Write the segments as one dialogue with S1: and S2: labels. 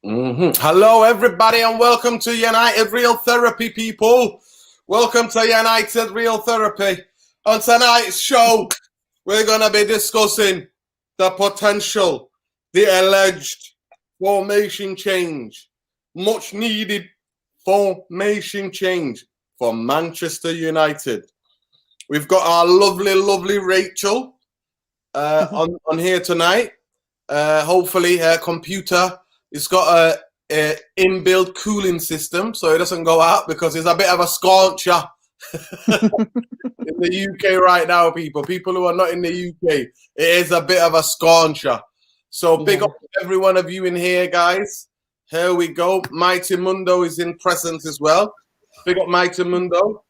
S1: Hello, everybody, and welcome to United Real Therapy, people. Welcome to United Real Therapy. On tonight's show, we're going to be discussing the potential, the alleged formation change, much needed formation change for Manchester United. We've got our lovely Rachel on here tonight. Hopefully, her computer. It's got a inbuilt cooling system, so it doesn't go out because it's a bit of a scorcher in the UK right now, people. People who are not in the UK, it is a bit of a scorcher. So big up to every one of you in here, guys. Here we go. Mighty Mundo is in presence as well. Big up Mighty Mundo.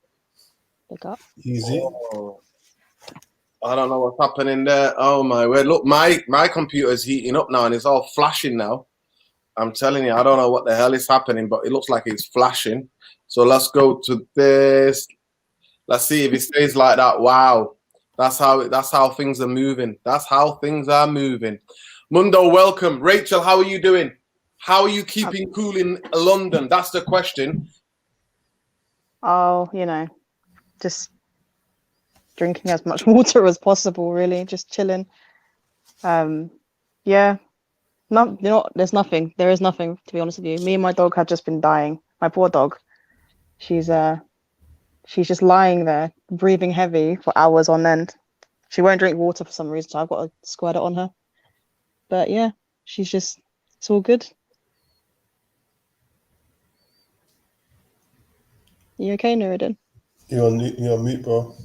S2: Big up.
S3: Easy.
S1: Oh, I don't know what's happening there. Oh my word. Look, my computer's heating up now and it's all flashing now. I'm telling you, I don't know what the hell is happening, but it looks like it's flashing. So let's go to this. Let's see if it stays like that. Wow. That's how things are moving. That's how things are moving. Mundo, welcome. Rachel, how are you doing? How are you keeping cool in London? That's the question.
S2: Oh, just drinking as much water as possible, really. Just chilling. Yeah. No, there's nothing. There is nothing, to be honest with you. Me and my dog have just been dying. My poor dog. She's just lying there, breathing heavy for hours on end. She won't drink water for some reason, so I've got to squirt it on her. But yeah, it's all good. You okay, Nuruddin?
S3: You're on mute, bro.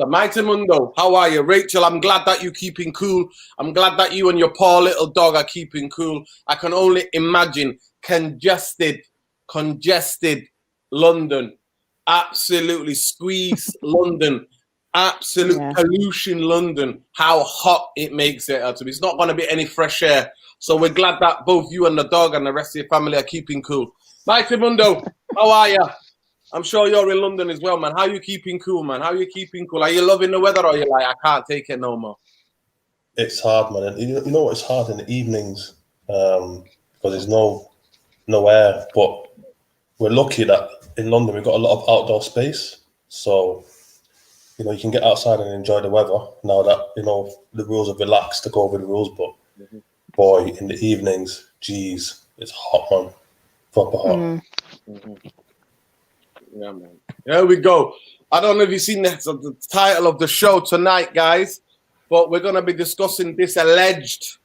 S1: Mighty Mundo, how are you? Rachel, I'm glad that you're keeping cool. I'm glad that you and your poor little dog are keeping cool. I can only imagine congested London, absolutely squeezed London, absolute pollution London, how hot it makes it out to be. It's not going to be any fresh air. So we're glad that both you and the dog and the rest of your family are keeping cool. Mighty Mundo, how are you? I'm sure you're in London as well, man. How are you keeping cool, man? How are you keeping cool? Are you loving the weather or are you like, I can't take it no more?
S3: It's hard, man. You know what? It's hard in the evenings because there's no air. But we're lucky that in London we've got a lot of outdoor space. So, you can get outside and enjoy the weather now that, the rules have relaxed to go over the rules. But, boy, in the evenings, geez, it's hot, man. Proper hot.
S1: Yeah, man. There we go. I don't know if you've seen the title of the show tonight, guys, but we're going to be discussing this alleged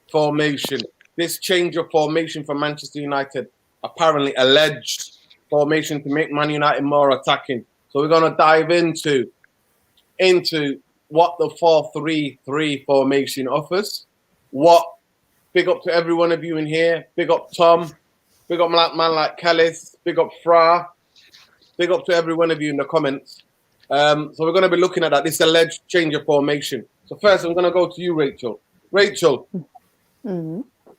S1: formation, this change of formation for Manchester United, apparently alleged formation to make Man United more attacking. So we're going to dive into what the 4-3-3 formation offers. Big up to every one of you in here. Big up Tom. Big up man like Callis. Big up Fra. Big up to every one of you in the comments. So we're going to be looking at that, this alleged change of formation. So first, I'm going to go to you, Rachel. Rachel,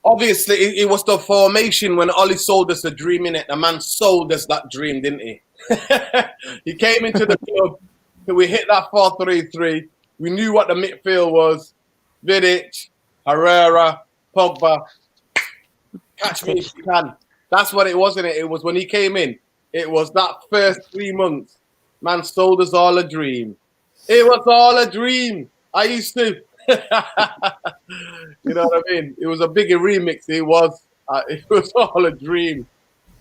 S1: obviously, it was the formation when Ollie sold us a dream, innit? The man sold us that dream, didn't he? He came into the club. So we hit that 4-3-3. We knew what the midfield was. Vidic, Herrera, Pogba. Catch me if you can. That's what it was, innit? It was when he came in. It was that first 3 months. Man sold us all a dream. It was all a dream. I used to. You know what I mean? It was a bigger remix. It was all a dream.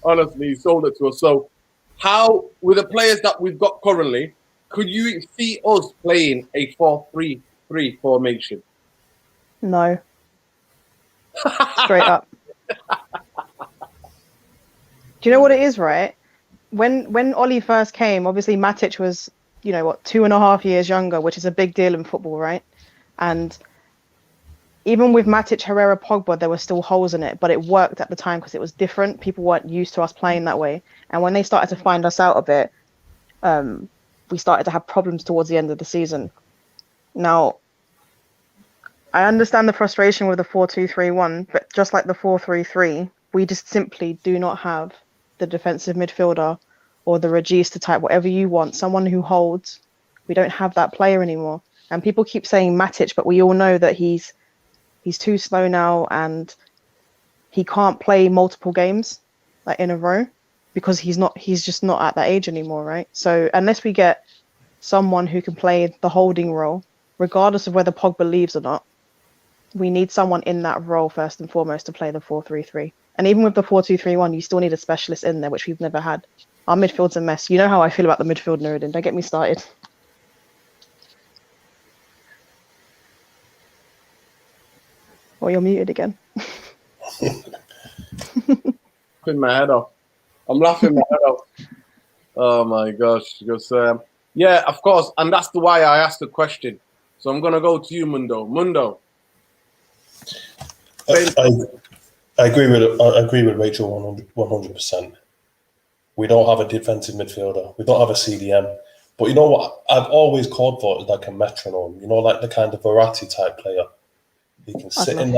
S1: Honestly, he sold it to us. So how, with the players that we've got currently, could you see us playing a 4-3-3 formation?
S2: No. Straight up. Do you know what it is, right? When Ollie first came, obviously Matic was, 2.5 years younger, which is a big deal in football, right? And even with Matic, Herrera, Pogba, there were still holes in it, but it worked at the time because it was different. People weren't used to us playing that way. And when they started to find us out a bit, we started to have problems towards the end of the season. Now, I understand the frustration with the 4-2-3-1, but just like the 4-3-3, we just simply do not have the defensive midfielder or the regista type, whatever you want, someone who holds. We don't have that player anymore. And people keep saying Matic, but we all know that he's He's too slow now, and he can't play multiple games like in a row because he's just not at that age anymore, right? So unless we get someone who can play the holding role, regardless of whether Pogba leaves or not, we need someone in that role first and foremost to play the 4-3-3. And even with the 4-2-3-1, you still need a specialist in there, which we've never had. Our midfield's a mess. You know how I feel about the midfield, Nuruddin. Don't get me started. Oh, you're muted again.
S1: Laughing my head off. I'm laughing my head off. Oh my gosh. Because, yeah, of course. And that's the why I asked the question. So I'm going to go to you, Mundo. Mundo.
S3: I agree with Rachel 100%. We don't have a defensive midfielder. We don't have a CDM. But you know what? I've always called for is like a metronome. You know, like the kind of Verratti type player. He can sit in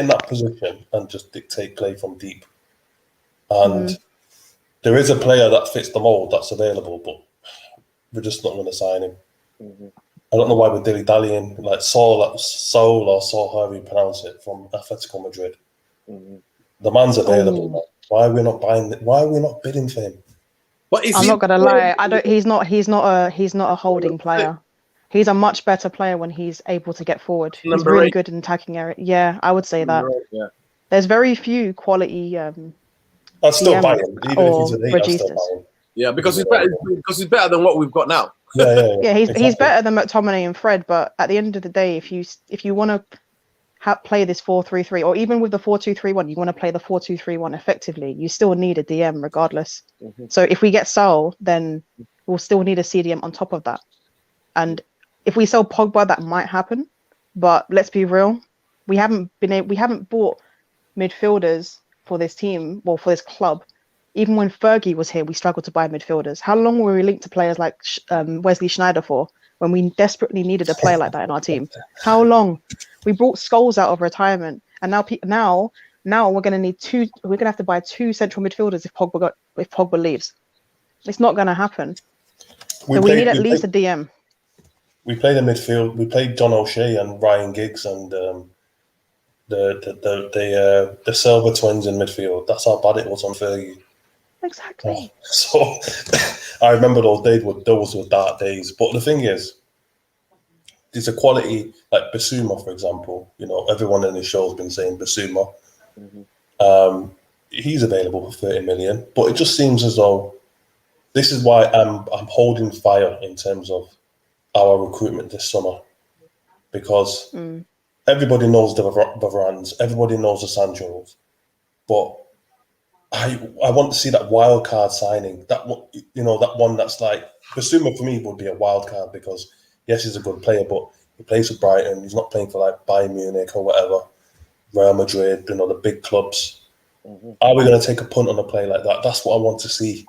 S3: that position and just dictate play from deep. And there is a player that fits the mold that's available, but we're just not going to sign him. I don't know why we're dilly-dallying, like Saul, however you pronounce it, from Atletico Madrid. The man's available. Man. Why are we not buying? Why are we not bidding for him?
S1: But
S2: I'm not gonna lie. He's not a holding player. He's a much better player when he's able to get forward. He's really good in attacking area. Yeah, I would say that.
S1: Yeah.
S2: There's very few quality.
S3: I'd still buy him, even if he's an 8. I'd still buy him.
S1: Yeah, because he's better than what we've got now.
S3: Yeah,
S2: he's better than McTominay and Fred. But at the end of the day, if you want to play this 4-3-3, or even with the 4-2-3-1, you want to play the 4-2-3-1 effectively, you still need a DM regardless. So if we get Saul, then we'll still need a CDM on top of that. And if we sell Pogba, that might happen. But let's be real, we haven't bought midfielders for this team, well, for this club. Even when Fergie was here, we struggled to buy midfielders. How long were we linked to players like Wesley Sneijder for when we desperately needed a player like that in our team? How long? We brought Scholes out of retirement, and now we're going to need two. We're going to have to buy 2 central midfielders if Pogba leaves. It's not going to happen. We need at least a DM.
S3: We played in midfield. We played John O'Shea and Ryan Giggs and the Silver twins in midfield. That's how bad it was on Fergie.
S2: Exactly.
S3: So I remember those days. Those were dark days. But the thing is, there's a quality like Basuma, for example. You know, everyone in the show has been saying Basuma. He's available for 30 million, but it just seems as though this is why I'm holding fire in terms of our recruitment this summer, because everybody knows the Varans, everybody knows the Sanchos, but I want to see that wild card signing. That one that's like Basuma for me would be a wild card because yes, he's a good player, but he plays for Brighton. He's not playing for like Bayern Munich or whatever, Real Madrid, the big clubs. Are we going to take a punt on a play like that? That's what I want to see.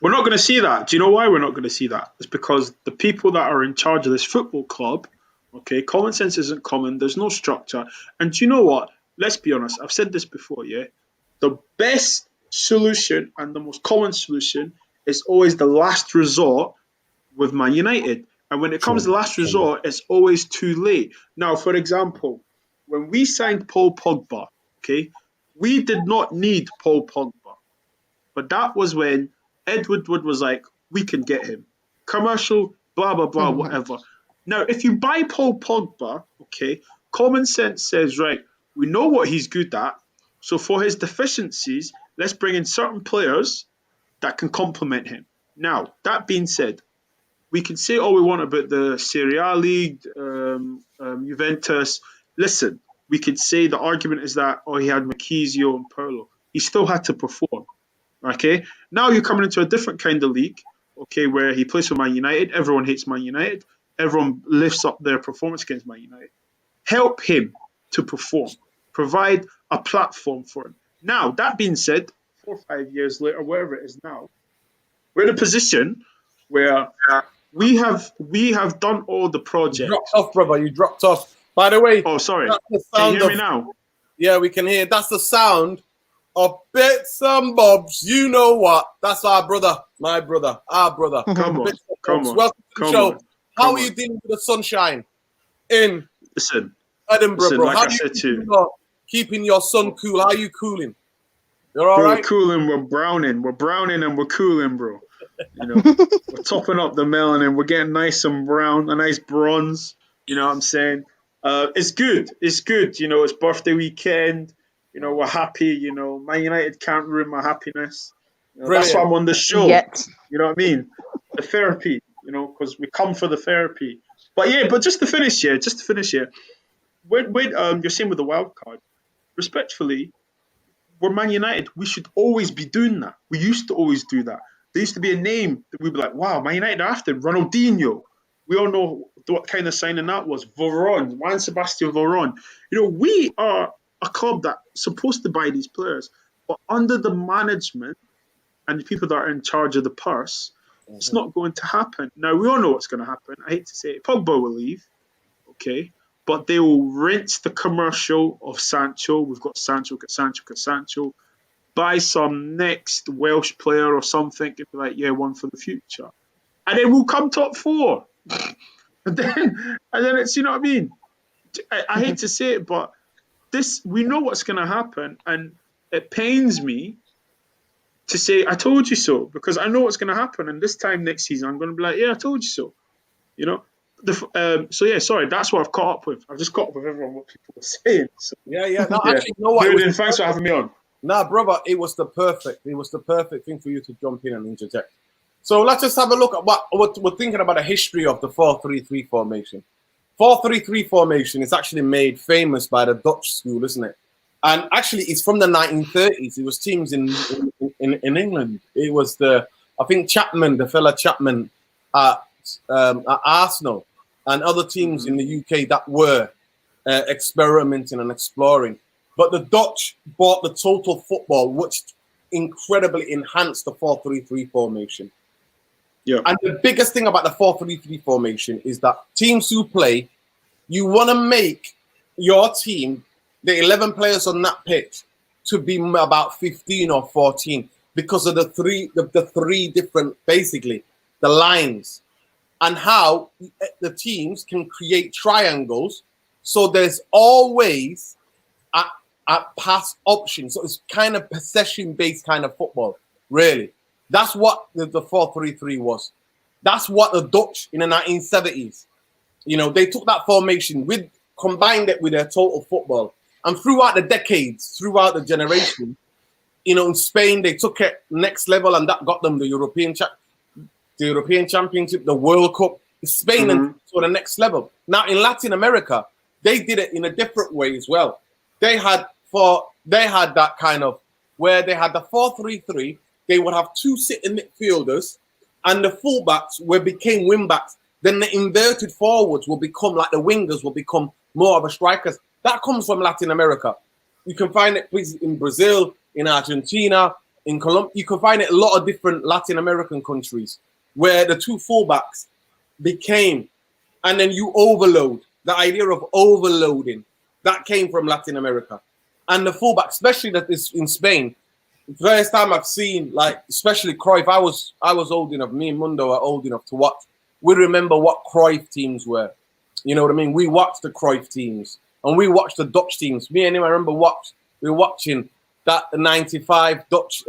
S4: We're not going to see that. Do you know why we're not going to see that? It's because the people that are in charge of this football club, okay, common sense isn't common. There's no structure. And do you know what? Let's be honest. I've said this before, yeah? The best solution and the most common solution is always the last resort with Man United. And when it comes to last resort, it's always too late. Now, for example, when we signed Paul Pogba, okay, we did not need Paul Pogba. But that was when Ed Woodward was like, we can get him. Commercial, blah, blah, blah, whatever. Now, if you buy Paul Pogba, okay, common sense says, right, we know what he's good at. So for his deficiencies, let's bring in certain players that can complement him. Now, that being said, we can say all we want about the Serie A League, Juventus. Listen, we could say the argument is that, he had Marquisio and Pirlo. He still had to perform. Okay, now you're coming into a different kind of league, okay, where he plays for Man United. Everyone hates Man United. Everyone lifts up their performance against Man United. Help him to perform. Provide a platform for him. Now, that being said, 4 or 5 years later, wherever it is now, we're in a position where we have done all the projects.
S1: You dropped off, brother. You dropped off. By the way.
S4: Oh, sorry. Can you hear me now?
S1: Yeah, we can hear. That's the sound of bits and bobs. You know what? That's our brother. My brother. Our brother.
S4: Come on.
S1: Welcome to the show. How are you dealing with the sunshine?
S4: Listen,
S1: Edinburgh,
S4: Listen,
S1: bro.
S4: like
S1: How
S4: I
S1: are you
S4: said to you,
S1: keeping your son cool? How are you cooling? You're all
S4: bro, we're
S1: right?
S4: cooling, we're browning and we're cooling, bro. You know, we're topping up the melanin, we're getting nice and brown, a nice bronze. You know what I'm saying? It's good. It's good. You know, it's birthday weekend. You know, we're happy. You know, Man United can't ruin my happiness. You know, that's why
S1: Brilliant.
S4: I'm on the show.
S2: Yet.
S4: You know what I mean? The therapy. You know, because we come for the therapy. But yeah, but just to finish here, when you're saying with the wild card, respectfully, we're Man United. We should always be doing that. We used to always do that. There used to be a name that we'd be like, wow, Man United are after Ronaldinho. We all know what kind of signing that was. Varane, Juan Sebastian Varane. You know, we are a club that's supposed to buy these players, but under the management and the people that are in charge of the purse, it's not going to happen. Now, we all know what's going to happen. I hate to say it. Pogba will leave, okay? But they will rinse the commercial of Sancho. We've got Sancho, get Sancho, get Sancho. Buy some next Welsh player or something and be like, yeah, one for the future. And then we'll come top four. and then it's, you know what I mean? I hate to say it, but we know what's going to happen. And it pains me to say, I told you so, because I know what's going to happen. And this time next season, I'm going to be like, yeah, I told you so. You know? So yeah, sorry, that's what I've caught up with. I've just caught up with everyone what people were saying. So,
S1: Yeah. No,
S4: yeah.
S1: actually, you know what?
S4: Dude, thanks for having me on.
S1: Nah, brother, it was the perfect thing for you to jump in and interject. So let's just have a look at what we're thinking about the history of the 4-3-3 formation. 4-3-3 formation is actually made famous by the Dutch school, isn't it? And actually, it's from the 1930s. It was teams in England. It was I think the fella Chapman at Arsenal and other teams in the UK that were experimenting and exploring. But the Dutch bought the total football, which incredibly enhanced the 4-3-3 formation.
S4: Yeah.
S1: And the biggest thing about the 4-3-3 formation is that teams who play, you want to make your team, the 11 players on that pitch, to be about 15 or 14 because of the three different, basically, the lines and how the teams can create triangles. So there's always a pass option. So it's kind of possession-based kind of football, really. That's what the 4-3-3 was. That's what the Dutch in the 1970s, you know, they took that formation, combined it with their total football. And throughout the decades, throughout the generation, you know, in Spain, they took it next level and that got them the European Championship, the World Cup. Spain and to the next level. Now, in Latin America, they did it in a different way as well. They had that kind of where they had the 4-3-3. They would have two sitting midfielders, and the fullbacks became wingbacks. Then the inverted forwards will become like the wingers will become more of a strikers. That comes from Latin America. You can find it in Brazil, in Argentina, in Colombia. You can find it in a lot of different Latin American countries where the two fullbacks became, and then you overload. The idea of overloading that came from Latin America, and the fullback, especially that is in Spain. The first time I've seen, like, especially Cruyff, I was old enough. Me and Mundo are old enough to watch. We remember what Cruyff teams were. You know what I mean? We watched the Cruyff teams, and we watched the Dutch teams. Me and him, I remember we were watching that 95 Dutch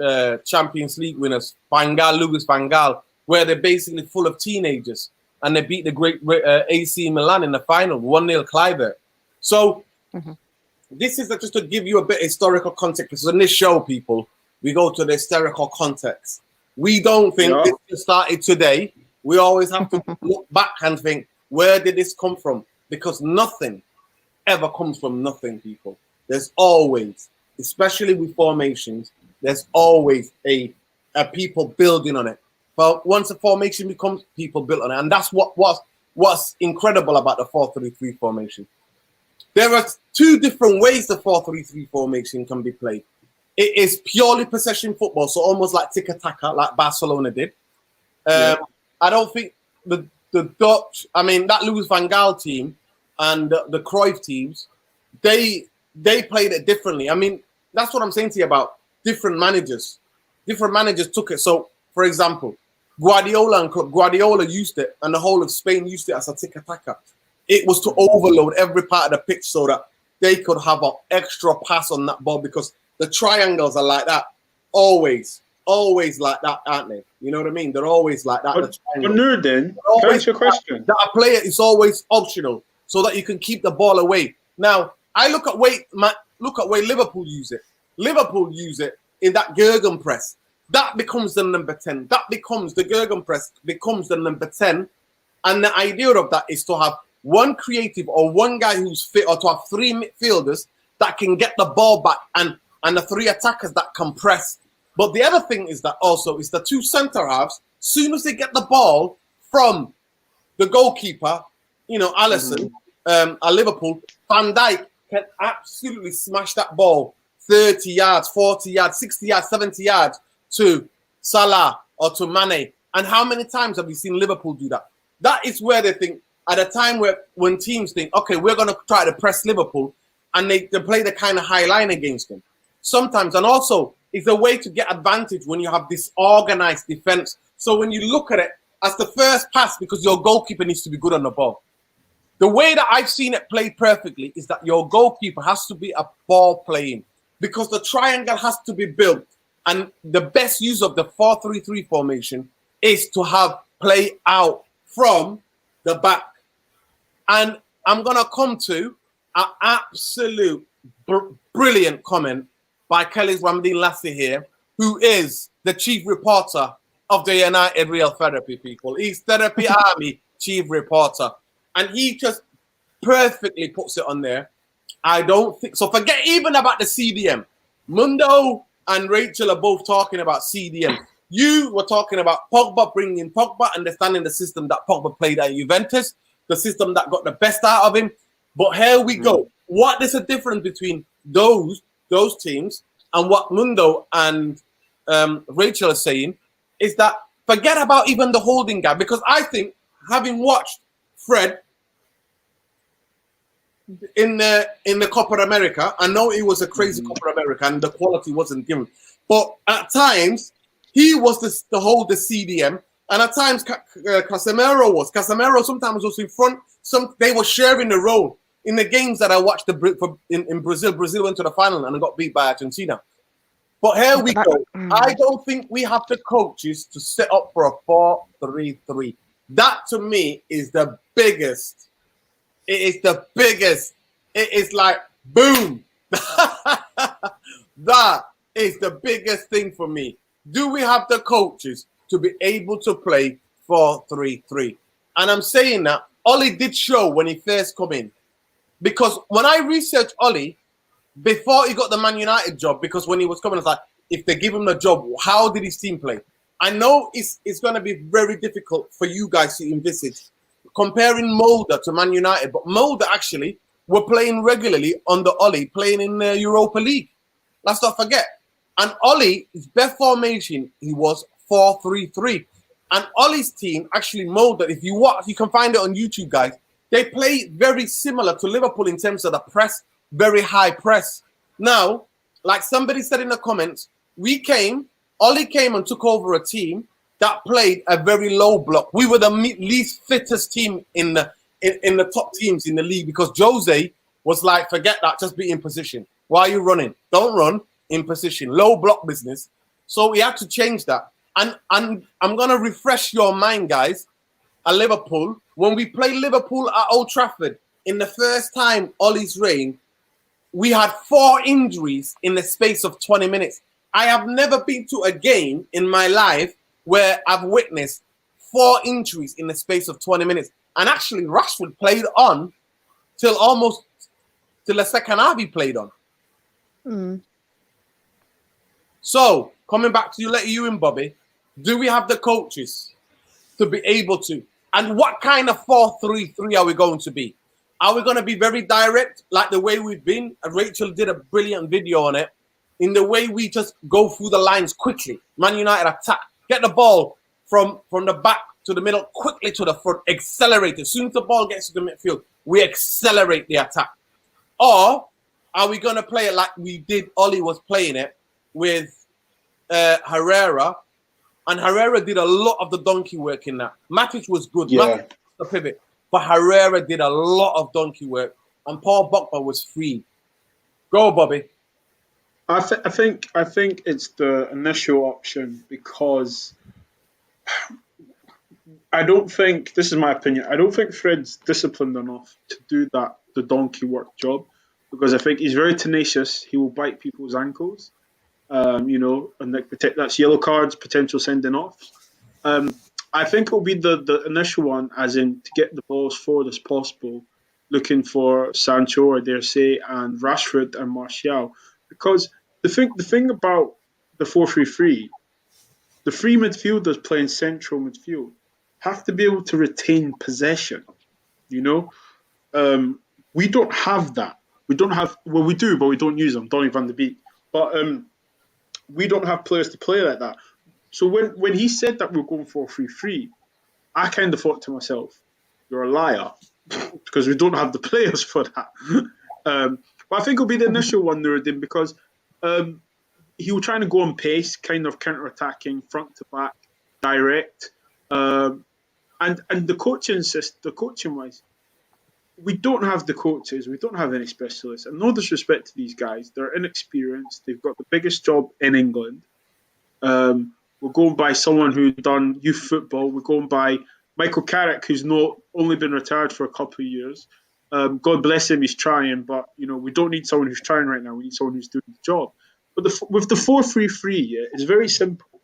S1: Champions League winners, Louis van Gaal, where they're basically full of teenagers, and they beat the great AC Milan in the final, 1-0 Kluivert. So this is just to give you a bit of historical context, because in this show, people, we go to the historical context. We don't think this just started today. We always have to look back and think, where did this come from? Because nothing ever comes from nothing, people. There's always, especially with formations, there's always a people building on it. But once a formation becomes, people built on it. And that's what's incredible about the 4-3-3 formation. There are two different ways the 4-3-3 formation can be played. It is purely possession football, so almost like tiki-taka, like Barcelona did. I don't think the Dutch, I mean, that Louis van Gaal team and the Cruyff teams, they played it differently. I mean, that's what I'm saying to you about different managers. Different managers took it. So, for example, Guardiola used it, and the whole of Spain used it as a tiki-taka. It was to overload every part of the pitch so that they could have an extra pass on that ball, because the triangles are like that. Always like that, aren't they? You know what I mean? They're always like that.
S4: But Nurdin, can I ask you a question?
S1: That a player is always optional so that you can keep the ball away. Now, I look at way Liverpool use it. Liverpool use it in that Gegenpress. That becomes the number 10. That becomes the Gegenpress, becomes the number 10. And the idea of that is to have one creative or one guy who's fit, or to have three midfielders that can get the ball back, and the three attackers that can press. But the other thing is that also is the two centre halves, soon as they get the ball from the goalkeeper, you know, Alisson, at Liverpool, Van Dijk can absolutely smash that ball 30 yards, 40 yards, 60 yards, 70 yards to Salah or to Mane. And how many times have we seen Liverpool do that? That is where they think, at a time when teams think, okay, we're going to try to press Liverpool, and they play the kind of high line against them. Sometimes, and also, it's a way to get advantage when you have this organized defense. So when you look at it as the first pass, because your goalkeeper needs to be good on the ball. The way that I've seen it played perfectly is that your goalkeeper has to be a ball playing, because the triangle has to be built. And the best use of the 4-3-3 formation is to have play out from the back. And I'm going to come to an absolute brilliant comment by Kelly's Wambin Lassie here, who is the chief reporter of the United Real Therapy people. He's Therapy Army chief reporter. And he just perfectly puts it on there. I don't think so. Forget even about the CDM. Mundo and Rachel are both talking about CDM. You were talking about Pogba, bringing in Pogba, understanding the system that Pogba played at Juventus, the system that got the best out of him. But here we go. What is the difference between those teams and what Mundo and Rachel are saying is that forget about even the holding gap, because I think, having watched Fred in the Copa America, I know it was a crazy Copa America and the quality wasn't given, but at times he was the hold the CDM, and at times Casemiro sometimes was in front. They were sharing the role. In the games that I watched in Brazil went to the final and got beat by Argentina. But here we go. I don't think we have the coaches to set up for a 4-3-3. That to me is the biggest. It is the biggest. It is like boom. That is the biggest thing for me. Do we have the coaches to be able to play 4-3-3? And I'm saying that Oli did show when he first come in. Because when I researched Oli, before he got the Man United job, because when he was coming, I was like, if they give him the job, how did his team play? I know it's going to be very difficult for you guys to envisage comparing Mulder to Man United, but Mulder actually were playing regularly under Oli, playing in the Europa League. Let's not forget. And Oli, his best formation, he was 4-3-3. And Oli's team actually Mulder, if you watch, you can find it on YouTube, guys. They play very similar to Liverpool in terms of the press, very high press. Now, like somebody said in the comments, Oli came and took over a team that played a very low block. We were the least fittest team in the top teams in the league, because Jose was like, forget that, just be in position. Why are you running? Don't run, in position. Low block business. So we had to change that. And I'm going to refresh your mind, guys, at Liverpool. When we played Liverpool at Old Trafford, in the first time Oli's reign, we had 4 injuries in the space of 20 minutes. I have never been to a game in my life where I've witnessed 4 injuries in the space of 20 minutes. And actually, Rashford played on till the second half he played on. So, coming back to you and Bobby, do we have the coaches to be able to? And what kind of 4-3-3 are we going to be? Are we going to be very direct, like the way we've been? Rachel did a brilliant video on it. In the way we just go through the lines quickly. Man United attack. Get the ball from the back to the middle, quickly to the front. Accelerate. As soon as the ball gets to the midfield, we accelerate the attack. Or are we going to play it like we did, Oli was playing it with Herrera? And Herrera did a lot of the donkey work in that. Matic was good.
S4: Yeah.
S1: Matic was the pivot. but Herrera did a lot of donkey work, and Paul Pogba was free. Go, Bobby.
S4: I think it's the initial option because I don't think, this is my opinion, I don't think Fred's disciplined enough to do the donkey work job, because I think he's very tenacious. He will bite people's ankles, and that's yellow cards, potential sending offs. I think it'll be the initial one, as in to get the balls forward as possible, looking for Sancho, I dare say, and Rashford and Martial, because the thing about the 4-3-3, the three midfielders playing central midfield have to be able to retain possession. We don't have that. We don't have, well, we do, but we don't use them. Donny van de Beek. But we don't have players to play like that. So when he said that we're going 4-3-3, I kind of thought to myself, you're a liar, because we don't have the players for that. But I think it'll be the initial one, Nuruddin, because he was trying to go on pace, kind of counter-attacking, front to back, direct. And the coaching-wise, we don't have the coaches. We don't have any specialists. And no disrespect to these guys. They're inexperienced. They've got the biggest job in England. We're going by someone who's done youth football. We're going by Michael Carrick, who's not only been retired for a couple of years. God bless him, he's trying. But, we don't need someone who's trying right now. We need someone who's doing the job. But with the 4-3-3, it's very simple.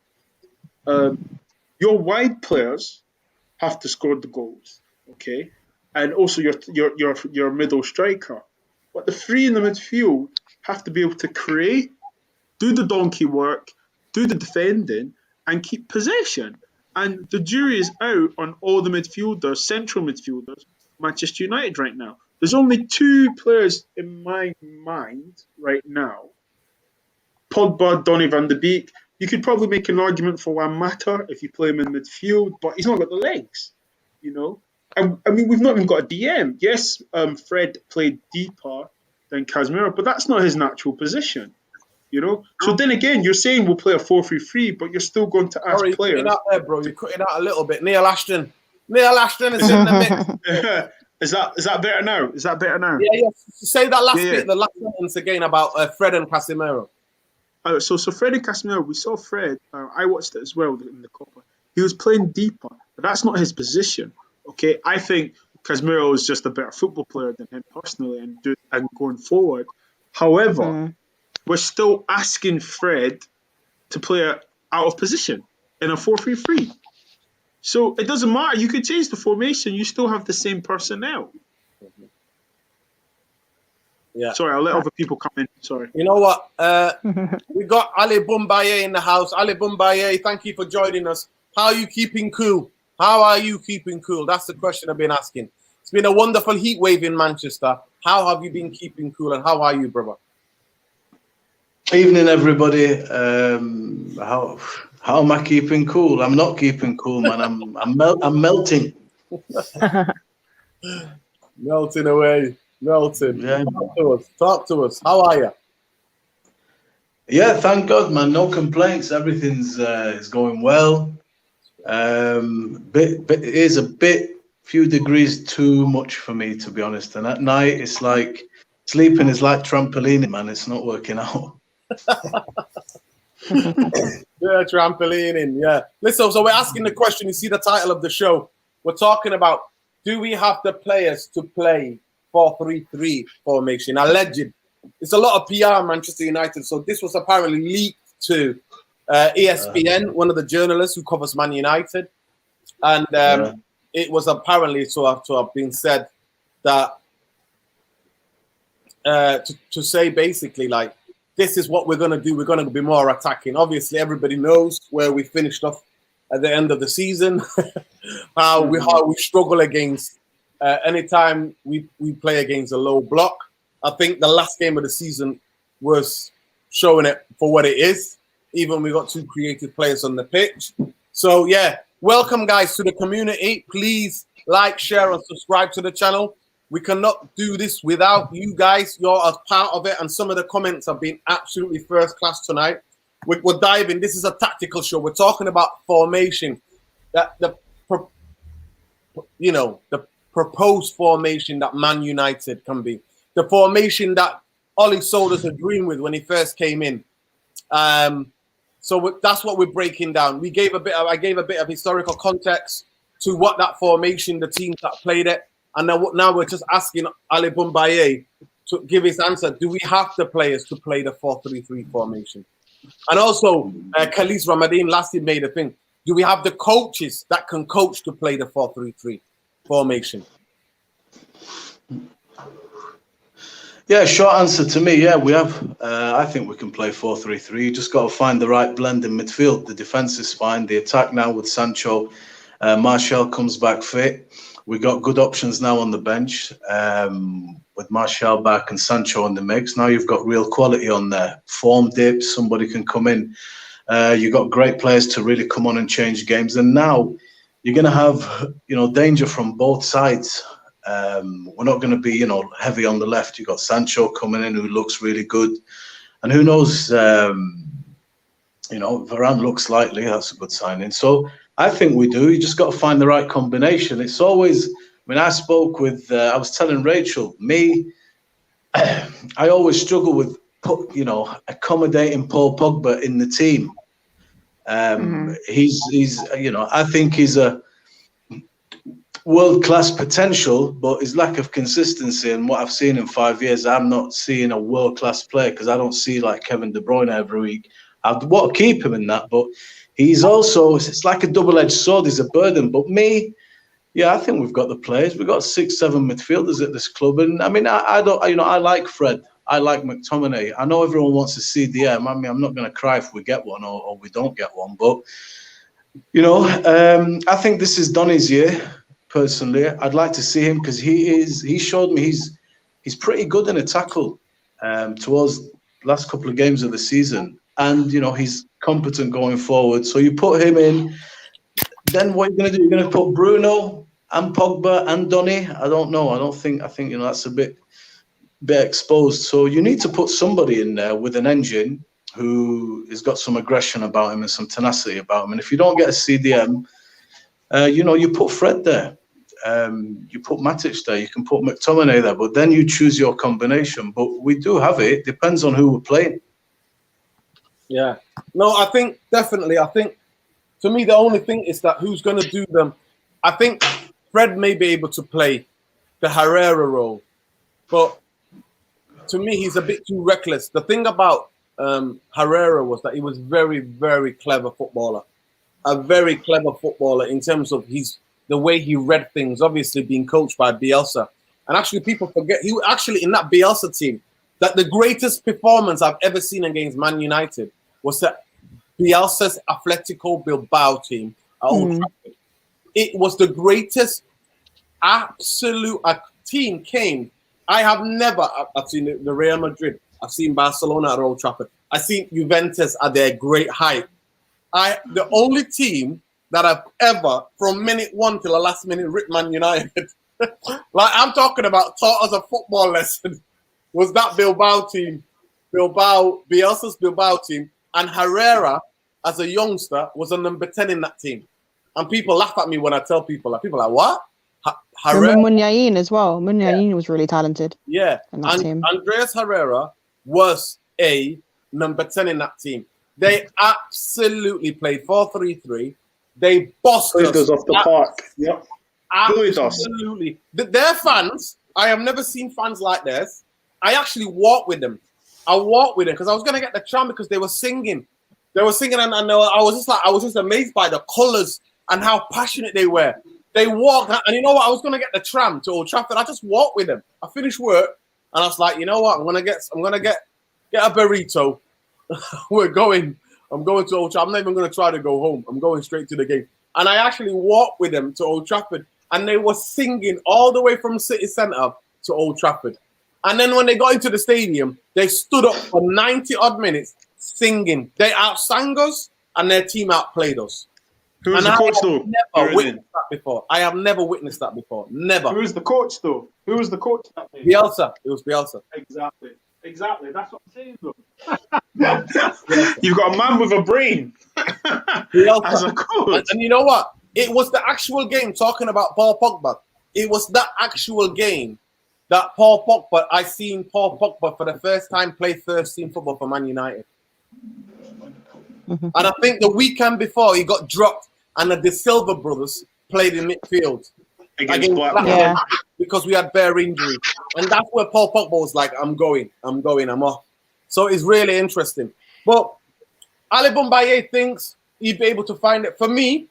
S4: Your wide players have to score the goals, okay? And also your middle striker. But the three in the midfield have to be able to create, do the donkey work, do the defending, and keep possession. And the jury is out on all the midfielders, central midfielders, Manchester United right now. There's only two players in my mind right now. Pogba, Donny van de Beek. You could probably make an argument for Wambasaka if you play him in midfield, but he's not got the legs, And, we've not even got a DM. Yes, Fred played deeper than Casemiro, but that's not his natural position, So then again, you're saying we'll play a 4-3-3, but you're still going to ask players.
S1: You're cutting out there, bro. You're cutting out a little bit. Neil Ashton is in the mix.
S4: Is that better now? Is that better now?
S1: Yeah. Say that last bit, the last sentence again about Fred and Casemiro.
S4: So Fred and Casemiro, we saw Fred. I watched it as well in the Copa. He was playing deeper, but that's not his position. Okay, I think Casemiro is just a better football player than him personally, and going forward. However, we're still asking Fred to play out of position in a 4-3-3. So it doesn't matter. You could change the formation. You still have the same personnel.
S1: Yeah.
S4: Sorry, I'll let other people come in. Sorry.
S1: You know what? We got Ali Bumbaye in the house. Ali Bumbaye, thank you for joining us. How are you keeping cool? How are you keeping cool? That's the question I've been asking. It's been a wonderful heat wave in Manchester. How have you been keeping cool, and how are you, brother?
S5: Evening, everybody. How am I keeping cool? I'm not keeping cool, man. I'm melting.
S1: Melting away. Melting.
S5: Yeah.
S1: Talk to us. How are you?
S5: Yeah, thank God, man. No complaints. Everything's is going well. It is few degrees too much for me, to be honest. And at night, it's like sleeping is like trampolining, man. It's not working out.
S1: Yeah, trampolining. Yeah. Listen, so we're asking the question. You see the title of the show. We're talking about, do we have the players to play 4-3-3 formation? Alleged. It's a lot of PR, Manchester United. So this was apparently leaked to ESPN, one of the journalists who covers Man United. And it was apparently to have been said that to say basically like, this is what we're going to do. We're going to be more attacking. Obviously, everybody knows where we finished off at the end of the season, how we struggle against anytime we play against a low block. I think the last game of the season was showing it for what it is. Even we got two creative players on the pitch. So, yeah, welcome, guys, to the community. Please like, share, and subscribe to the channel. We cannot do this without you guys. You're a part of it. And some of the comments have been absolutely first class tonight. We're diving. This is a tactical show. We're talking about formation. The proposed formation that Man United can be. The formation that Ollie sold us a dream with when he first came in. So that's what we're breaking down. I gave a bit of historical context to what that formation, the teams that played it, and now we're just asking Ali Boumbaye to give his answer. Do we have the players to play the 4-3-3 formation? And also, Khalis Ramadeen lastly made a thing. Do we have the coaches that can coach to play the 4-3-3 formation?
S5: Yeah, short answer to me, yeah, we have. I think we can play 4-3-3. You just got to find the right blend in midfield. The defence is fine. The attack now with Sancho, Martial comes back fit. We got good options now on the bench with Martial back and Sancho in the mix. Now you've got real quality on there. Form dips, somebody can come in. You've got great players to really come on and change games. And now you're going to have, danger from both sides. We're not going to be, heavy on the left. You've got Sancho coming in who looks really good. And who knows, Varane looks likely. That's a good signing. So I think we do. You just got to find the right combination. It's always, I spoke with, I was telling Rachel, I always struggle with, accommodating Paul Pogba in the team. I think he's a world-class potential, but his lack of consistency and what I've seen in 5 years, I'm not seeing a world-class player because I don't see like Kevin De Bruyne every week. I want to keep him in that, but he's also, it's like a double-edged sword. He's a burden. But I think we've got the players. We've got 6-7 midfielders at this club. And I like Fred. I like McTominay. I know everyone wants a CDM. I'm not going to cry if we get one or we don't get one. But, I think this is Donny's year. Personally, I'd like to see him because he showed me he's pretty good in a tackle towards the last couple of games of the season. And, he's competent going forward. So you put him in. Then what you're going to do, you're going to put Bruno and Pogba and Donny. I don't know. I think that's a bit exposed. So you need to put somebody in there with an engine who has got some aggression about him and some tenacity about him. And if you don't get a CDM, you put Fred there. You put Matic there. You can put McTominay there. But then you choose your combination. But we do have it. It depends on who we're playing.
S1: Yeah. No, I think definitely. I think to me, the only thing is that who's going to do them. I think Fred may be able to play the Herrera role. But to me, he's a bit too reckless. The thing about Herrera was that he was very, very clever footballer. A very clever footballer in terms of the way he read things, obviously being coached by Bielsa. And actually, people forget, he was actually in that Bielsa team, that the greatest performance I've ever seen against Man United was that Bielsa's Atletico Bilbao team at Old Trafford. It was the greatest absolute team came. I've seen the Real Madrid. I've seen Barcelona at Old Trafford. I've seen Juventus at their great height. The only team that I've ever, from minute one till the last minute, ripped Man United, like I'm talking about, taught us a football lesson, was that Bilbao team, Bielsa's Bilbao team, and Herrera, as a youngster, was a number 10 in that team. And people laugh at me when I tell people, people are like, what?
S2: Herrera? Munyain as well. Munyain was really talented.
S1: Yeah.
S2: In that team.
S1: Andreas Herrera was a number 10 in that team. They absolutely played 4-3-3. They bossed us.
S4: Us off the park. Yep.
S1: Absolutely. Their fans, I have never seen fans like this. I actually walked with them. I walked with them because I was going to get the tram because they were singing. They were singing and I was just amazed by the colours and how passionate they were. They walked, and you know what? I was going to get the tram to Old Trafford. I just walked with them. I finished work, and I was like, you know what? I'm going to get a burrito. I'm going to Old Trafford. I'm not even going to try to go home. I'm going straight to the game. And I actually walked with them to Old Trafford, and they were singing all the way from City Centre to Old Trafford. And then when they got into the stadium, they stood up for 90-odd minutes singing. They outsang us, and their team outplayed us.
S4: Who was the coach, though?
S1: I have never witnessed that before. Never.
S4: Who was the coach, though? Who was the coach that day?
S1: Bielsa. It was Bielsa.
S4: Exactly. That's what I'm saying, though. You've got a man with a brain
S1: Bielsa.
S4: as a coach.
S1: And you know what? It was the actual game talking about Paul Pogba. it was that actual game that Paul Pogba, I seen Paul Pogba for the first time play first team football for Man United. And I think the weekend before he got dropped and the De Silva brothers played in midfield against Blackburn because we had bare injury. And that's where Paul Pogba was like, I'm off. So it's really interesting. But Ali Boumbaye thinks he'd be able to find it. For me,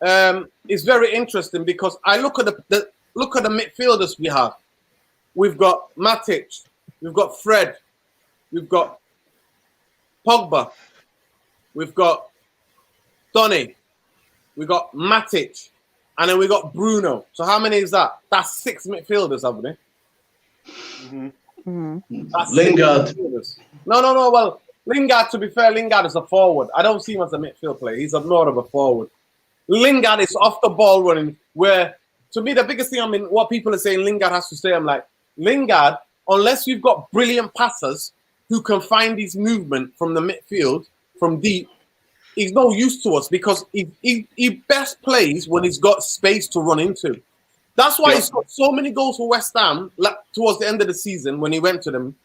S1: it's very interesting because I look at the midfielders we have. We've got Matic, we've got Fred, we've got Pogba, we've got Donny, we've got Matic, and then we got Bruno. So how many is that? That's 6 midfielders, haven't we? That's
S5: Lingard.
S1: No. Well, Lingard, to be fair, Lingard is a forward. I don't see him as a midfield player. He's more of a forward. Lingard is off the ball running, where, to me, the biggest thing, what people are saying Lingard has to say, I'm like, Lingard, unless you've got brilliant passers who can find his movement from the midfield, from deep, he's no use to us because he best plays when he's got space to run into. That's why he's got so many goals for West Ham towards the end of the season when he went to them,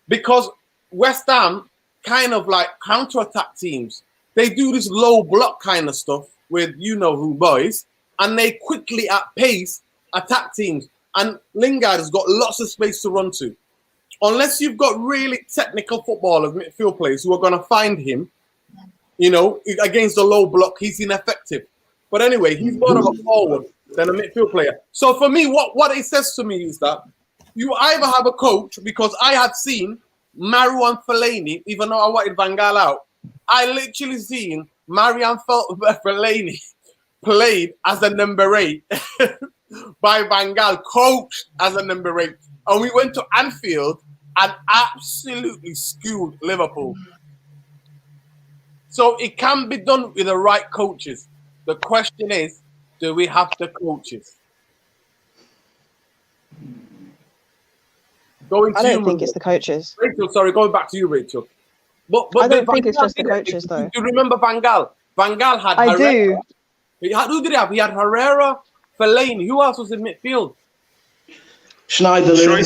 S1: because West Ham kind of like counter-attack teams. They do this low block kind of stuff with you-know-who boys, and they quickly at pace attack teams. And Lingard has got lots of space to run to. Unless you've got really technical footballers, midfield players who are going to find him, against the low block, he's ineffective. But anyway, he's more of a forward than a midfield player. So for me, what it says to me is that you either have a coach, because I had seen Marouane Fellaini, even though I wanted Van Gaal out, I literally seen Marouane Fellaini played as a number 8 by Van Gaal, coached as a number 8. And we went to Anfield and absolutely schooled Liverpool. So it can be done with the right coaches. The question is, do we have the coaches?
S2: I don't think it's the coaches.
S1: Rachel, sorry, going back to you, Rachel. But
S2: I don't think it's just the coaches, though.
S1: Do you remember Van Gaal? Van Gaal had
S2: I
S1: Herrera.
S2: do.
S1: Who did he have? He had Herrera, Fellaini. Who else was in midfield?
S5: Schneiderlin.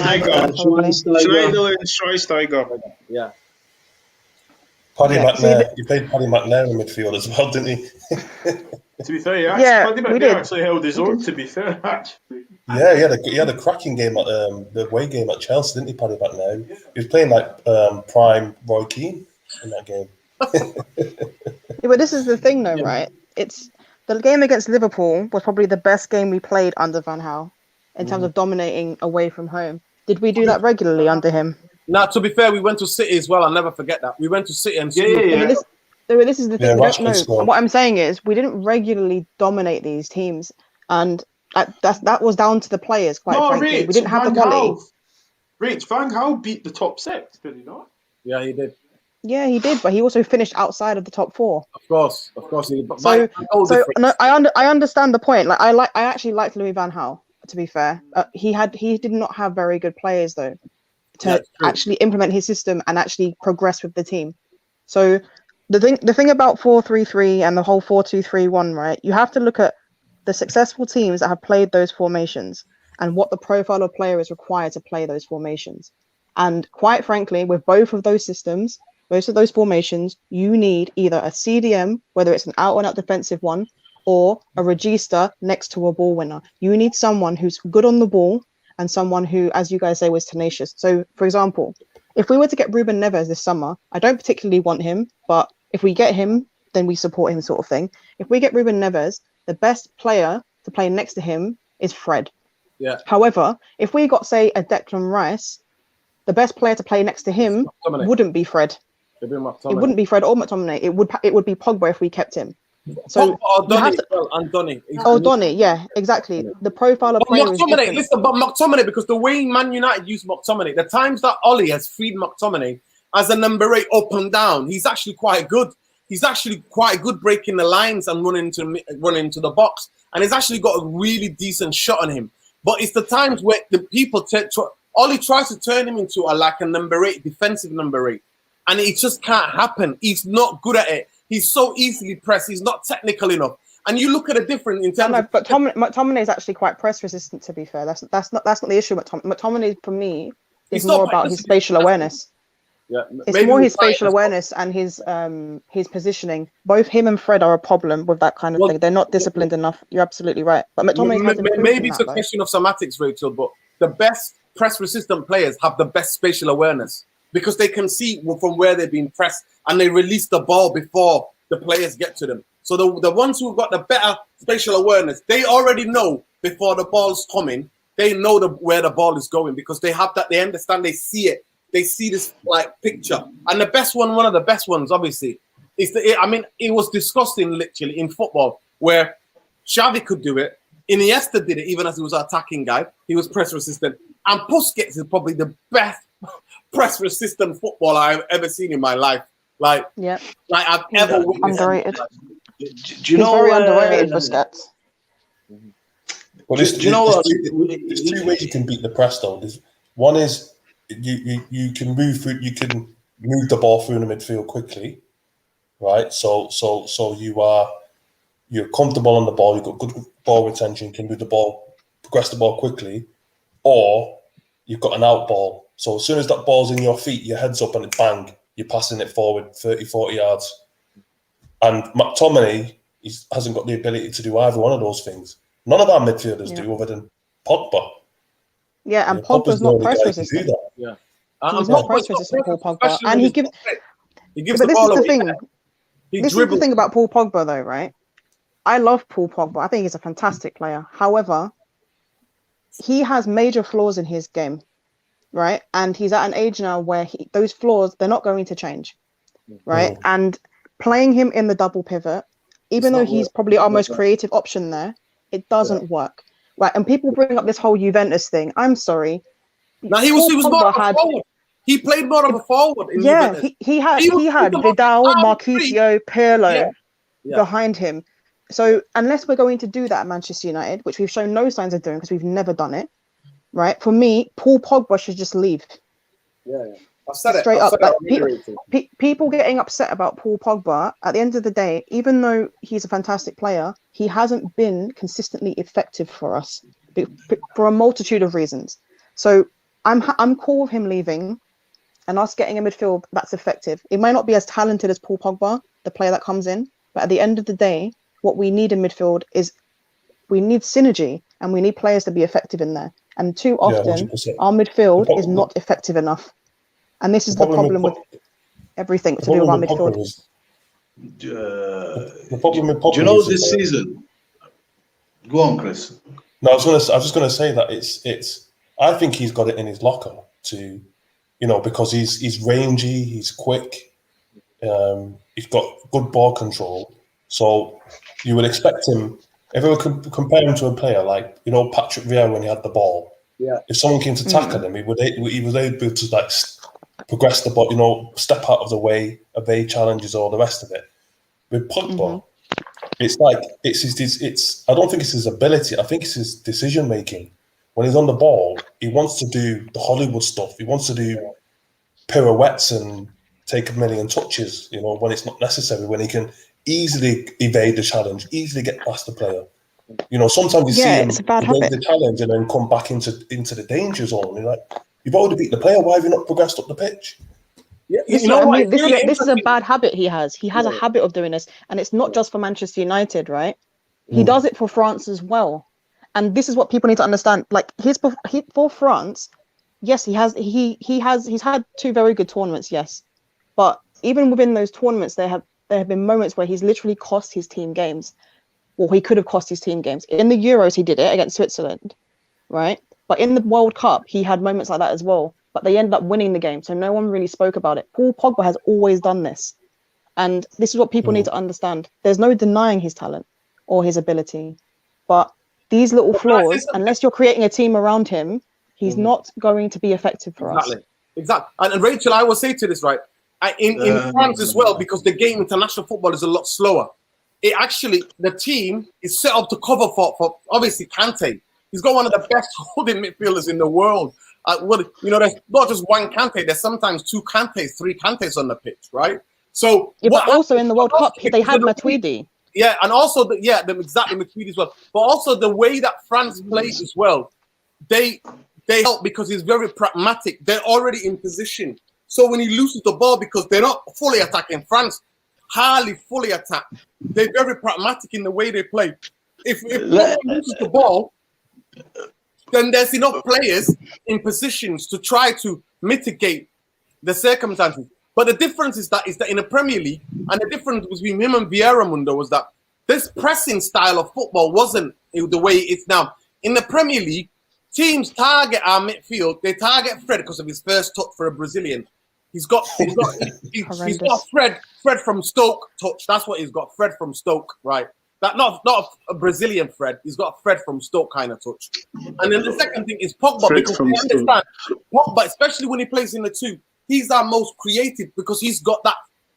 S4: Schweinsteiger.
S1: Yeah.
S3: Paddy McNair. He played Paddy McNair in midfield as well, didn't he?
S4: To be fair,
S2: Yeah, we did.
S4: Actually held his own, to be fair, actually.
S3: Yeah, he had a cracking game at the away game at Chelsea, didn't he, Paddy McNair? He was playing like prime Roy Keane in that game.
S2: Yeah, but this is the thing, though, right? It's the game against Liverpool was probably the best game we played under Van Gaal in terms of dominating away from home. Did we do that regularly under him?
S1: Now, to be fair, we went to City as well. I'll never forget that. We went to City and
S2: I mean, this is the thing.
S3: Yeah,
S2: what I'm saying is we didn't regularly dominate these teams, and that was down to the players. Quite frankly, we didn't have the quality.
S4: Van Gaal beat the top 6, did he not?
S1: Yeah, he did.
S2: Yeah, he did, but he also finished outside of the top 4.
S1: Of course, he did. But
S2: No, I understand the point. I actually liked Louis Van Gaal. To be fair, he did not have very good players though to actually implement his system and actually progress with the team. So the thing about 4-3-3 and the whole 4-2-3-1, right? You have to look at the successful teams that have played those formations and what the profile of player is required to play those formations. And quite frankly, with both of those systems, most of those formations, you need either a CDM, whether it's an out-and-out defensive one, or a regista next to a ball winner. You need someone who's good on the ball and someone who, as you guys say, was tenacious. So, for example, if we were to get Ruben Neves this summer, I don't particularly want him, but if we get him, then we support him, sort of thing. If we get Ruben Neves, the best player to play next to him is Fred.
S1: Yeah.
S2: However, if we got, say, a Declan Rice, the best player to play next to him wouldn't be Fred. It wouldn't be Fred or McTominay. It would be Pogba if we kept him. So Donny, yeah, exactly. The profile of player is different.
S1: Listen, but McTominay, because the way Man United use McTominay, the times that Ollie has freed McTominay as a number 8 up and down, he's actually quite good. He's actually quite good breaking the lines and running into the box, and he's actually got a really decent shot on him. But it's the times where the people Ollie tries to turn him into a number 8, defensive number 8, and it just can't happen. He's not good at it. He's so easily pressed. He's not technical enough. And you look at it different in terms of.
S2: But McTominay is actually quite press resistant. To be fair, that's not the issue. McTominay for me is more about his spatial awareness.
S1: Yeah,
S2: it's more his spatial awareness and his positioning. Both him and Fred are a problem with that kind of thing. They're not disciplined enough. You're absolutely right. But McTominay has improved
S1: maybe it's a question of semantics, Rachel. But the best press-resistant players have the best spatial awareness because they can see from where they've been pressed and they release the ball before the players get to them. So the ones who've got the better spatial awareness, they already know before the ball's coming. They know where the ball is going because they have that. They understand. They see it. They see this like picture. And the best one of the best ones, obviously, is it was disgusting literally in football where Xavi could do it. Iniesta did it even as he was an attacking guy. He was press resistant. And Busquets is probably the best press resistant footballer I've ever seen in my life. Like I've ever witnessed.
S2: Underrated.
S5: Do you know
S2: very underrated, Busquets?
S3: Well, do you know what? There's two ways you can beat the press, though. One is you can move through. You can move the ball through the midfield quickly, right? So you're comfortable on the ball. You've got good ball retention. You can move the ball, progress the ball quickly, or you've got an out ball. So as soon as that ball's in your feet, your head's up and bang, you're passing it forward 30, 40 yards. And McTominay hasn't got the ability to do either one of those things. None of our midfielders do, other than Pogba.
S2: Yeah, and Pogba's not press resistant.
S1: Yeah,
S2: he's not press resistant, Paul Pogba. And he gives
S1: the ball away.
S2: This is the thing about Paul Pogba, though, right? I love Paul Pogba. I think he's a fantastic player. However, he has major flaws in his game, right? And he's at an age now where those flaws, they're not going to change, right?
S3: Mm.
S2: And playing him in the double pivot, even though he's probably our most creative option there, it doesn't work. Right? And people bring up this whole Juventus thing. I'm sorry.
S1: Now he was more of a forward. He played more of a forward in Juventus.
S2: he had Vidal, Marchisio, Pirlo behind him. So unless we're going to do that at Manchester United, which we've shown no signs of doing because we've never done it, right? For me, Paul Pogba should just leave.
S1: Yeah. I've said it
S2: straight up.
S1: Like,
S2: people getting upset about Paul Pogba, at the end of the day, even though he's a fantastic player, he hasn't been consistently effective for us for a multitude of reasons. So I'm cool with him leaving and us getting a midfield that's effective. It might not be as talented as Paul Pogba, the player that comes in, but at the end of the day, what we need in midfield is we need synergy and we need players to be effective in there. And too often, our midfield is not effective enough. And this is the problem with everything to do with our midfield.
S3: The problem with Pogba,
S5: do you know this season? Go on, Chris.
S3: No, I was just going to say that it's. I think he's got it in his locker to, because he's rangy, he's quick, he's got good ball control. So you would expect him. If we were compare him to a player like Patrick Vieira when he had the ball.
S1: Yeah.
S3: If someone came to tackle him, he was able to like progress the ball, step out of the way, evade challenges, all the rest of it. With Pogba, it's like it's. I don't think it's his ability. I think it's his decision making. When he's on the ball, he wants to do the Hollywood stuff. He wants to do pirouettes and take a million touches. When it's not necessary. When he can easily evade the challenge, easily get past the player. Sometimes you see him evade the challenge and then come back into the danger zone. You're like, you've already beat the player. Why have you not progressed up the pitch?
S1: Yeah,
S2: this is a bad habit he has. He has a habit of doing this, and it's not just for Manchester United, right? He does it for France as well, and this is what people need to understand. Like for France, yes, he's had 2 very good tournaments, yes, but even within those tournaments, there have been moments where he's literally cost his team games. Well, he could have cost his team games. In the Euros, he did it against Switzerland, right? But in the World Cup, he had moments like that as well. But they ended up winning the game, so no one really spoke about it. Paul Pogba has always done this. And this is what people need to understand. There's no denying his talent or his ability. But these little flaws, unless you're creating a team around him, he's not going to be effective for us.
S1: Exactly. And Rachel, I will say to this, right? In France as well, because the game, international football, is a lot slower. The team is set up to cover for obviously Kante. He's got one of the best holding midfielders in the world. There's not just one Kante. There's sometimes 2 Kantes, 3 Kantes on the pitch, right? So,
S2: but also in the World Cup, they had Matuidi.
S1: Yeah, and also exactly Midfield as well. But also the way that France plays as well, they help because he's very pragmatic. They're already in position. So when he loses the ball, because they're not fully attacking, France hardly fully attack. They're very pragmatic in the way they play. If Pogba loses the ball, then there's enough players in positions to try to mitigate the circumstances. But the difference is that in the Premier League, and the difference between him and Vieira, Mundo, was that this pressing style of football wasn't the way it's now. In the Premier League, teams target our midfield. They target Fred because of his first touch for a Brazilian. He's got Fred from Stoke touch. That's what he's got. Fred from Stoke, right? That not a Brazilian Fred. He's got a Fred from Stoke kind of touch. And then the second thing is Pogba,
S4: Fred
S1: because
S4: from
S1: you understand Pogba, especially when he plays in the two, he's our most creative because he's got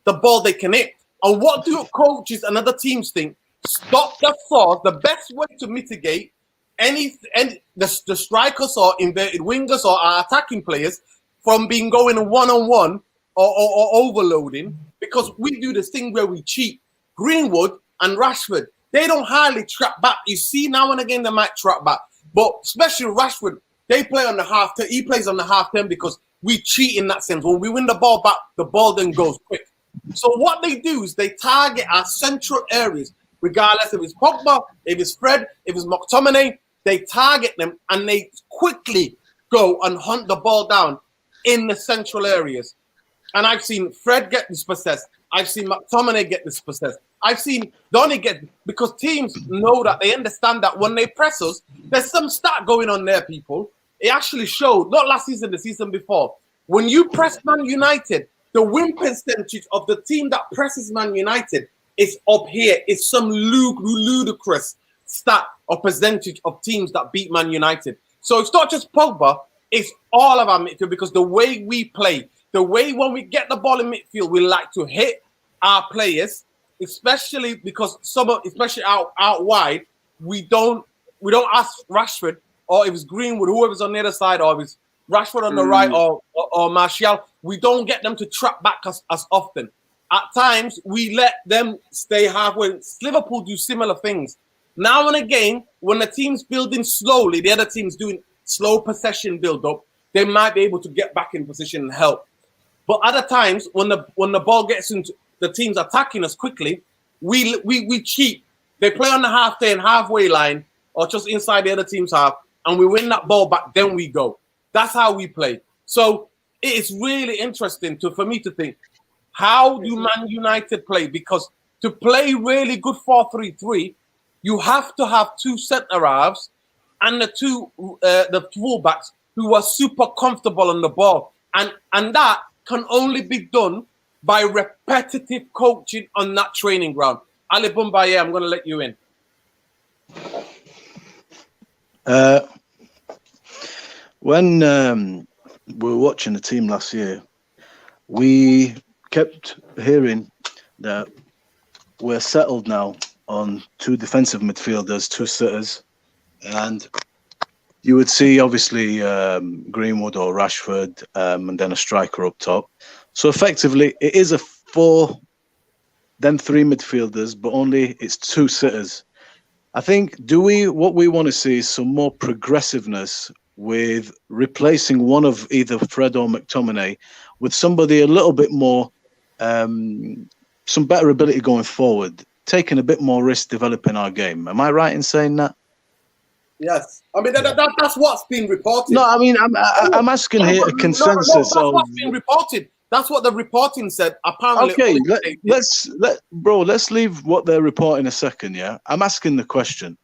S1: the ball they can hit. And what do coaches and other teams think? Stop the force. The best way to mitigate the strikers or inverted wingers or our attacking players from being going one-on-one or overloading, because we do this thing where we cheat. Greenwood and Rashford, they don't hardly trap back. You see, now and again they might trap back, but especially Rashford, they play on the half turn. He plays on the half turn because we cheat in that sense. When we win the ball back, the ball then goes quick. So what they do is they target our central areas, regardless if it's Pogba, if it's Fred, if it's McTominay. They target them and they quickly go and hunt the ball down in the central areas. And I've seen Fred get dispossessed. I've seen McTominay get dispossessed. I've seen Donny get, because teams know that, they understand that when they press us, there's some stat going on there, people. It actually showed, not last season, the season before. When you press Man United, the win percentage of the team that presses Man United is up here. It's some ludicrous stat or percentage of teams that beat Man United. So it's not just Pogba, it's all of our midfield, because the way we play, the way when we get the ball in midfield, we like to hit our players, especially because especially out wide, we don't ask Rashford, or if it's Greenwood, whoever's on the other side, or if it's Rashford on the right, or Martial, we don't get them to trap back as often. At times, we let them stay halfway. Liverpool do similar things. Now and again, when the team's building slowly, the other team's doing slow possession build-up, they might be able to get back in position and help. But other times, when the ball gets into the team's attacking us quickly, we cheat. They play on the halfway line, or just inside the other team's half, and we win that ball back, then we go. That's how we play. So it is really interesting for me to think, how do Man United play? Because to play really good 4-3-3, you have to have two centre halves and the fullbacks who are super comfortable on the ball, and that can only be done by repetitive coaching on that training ground. Ali Bumbaye, I'm going to let you in.
S5: When we were watching the team last year, we kept hearing that we're settled now on two defensive midfielders, two sitters, and you would see obviously Greenwood or Rashford, and then a striker up top. So effectively, it is a 4, then 3 midfielders, but only it's 2 sitters. I think what we want to see is some more progressiveness with replacing one of either Fred or McTominay with somebody a little bit more, some better ability going forward, taking a bit more risk developing our game. Am I right in saying that?
S1: Yes, I mean that's what's been reported.
S5: No, I mean I'm asking here a consensus.
S1: That's what's been reported. That's what the reporting said. Apparently,
S5: okay. Let's leave what they're reporting a second. Yeah, I'm asking the question.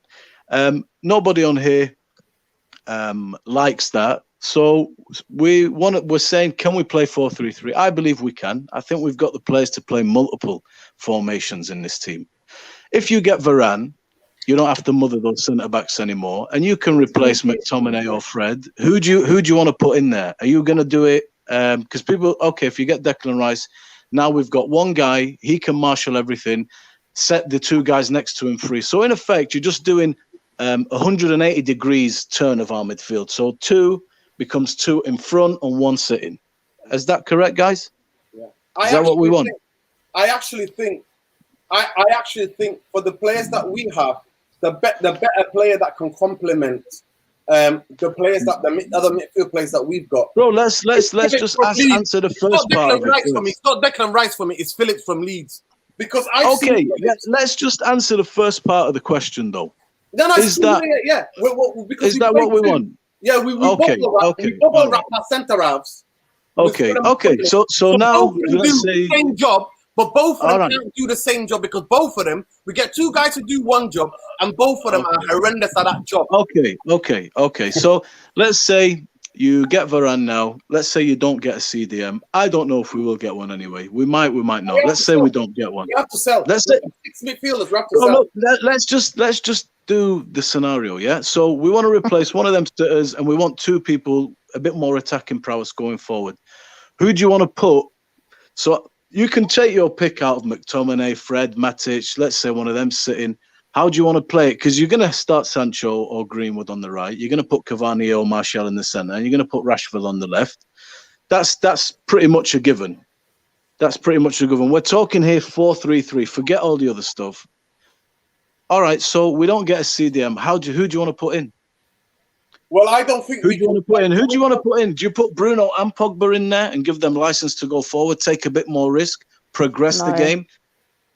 S5: Nobody on here likes that, so we're saying, can we play 4-3-3? I believe we can. I think we've got the players to play multiple formations in this team. If you get Varane, you don't have to mother those centre backs anymore, and you can replace McTominay or Fred. Who do you want to put in there? Are you going to do it? Because if you get Declan Rice, now we've got one guy, he can marshal everything, set the 2 guys next to him free. So in effect, you're just doing 180 degrees turn of our midfield. So 2 becomes 2 in front and 1 sitting. Is that correct, guys?
S1: Yeah.
S5: Is that what we want?
S1: I actually think I actually think for the players that we have, the better player that can complement the players that the other midfield players that we've got.
S5: Bro, let's just answer the first part of it first.
S1: It's not Declan Rice for me. It's Phillips from Leeds. Because
S5: let's just answer the first part of the question though.
S1: Then
S5: is that what we want?
S1: Yeah, we bubble wrap our centre halves.
S5: Okay. So now let's say
S1: the same job, but both of them can't do the same job because both of them we get two guys to do one job, and both of them are horrendous at that job.
S5: Okay. So let's say you get Varane now. Let's say you don't get a CDM. I don't know if we will get one anyway. We might not. Let's say we don't get one.
S1: We have to sell.
S5: Let's say
S1: 6 midfielders. We have to sell.
S5: Let's just do the scenario. Yeah. So we want to replace one of them sitters, and we want two people a bit more attacking prowess going forward. Who do you want to put? So you can take your pick out of McTominay, Fred, Matic. Let's say one of them sitting. How do you want to play it? Because you're going to start Sancho or Greenwood on the right. You're going to put Cavani or Martial in the centre. And you're going to put Rashford on the left. That's pretty much a given. We're talking here 4-3-3. Forget all the other stuff. All right, so we don't get a CDM. Who do you want to put in?
S1: Well, I don't think.
S5: Who do you want to put in? Do you put Bruno and Pogba in there and give them license to go forward, take a bit more risk, progress the game?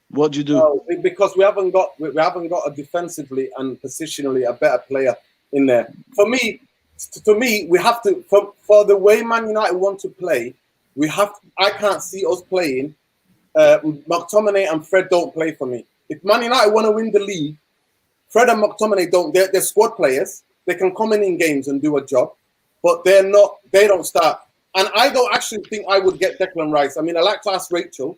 S5: What do you do?
S1: No, because we haven't got a defensively and positionally a better player in there. For me, we have to for the way Man United want to play. I can't see us playing. McTominay and Fred don't play for me. If Man United want to win the league, Fred and McTominay don't. They're squad players. They can come in games and do a job, but they're not. They don't start. And I don't actually think I would get Declan Rice. I mean, I like to ask Rachel.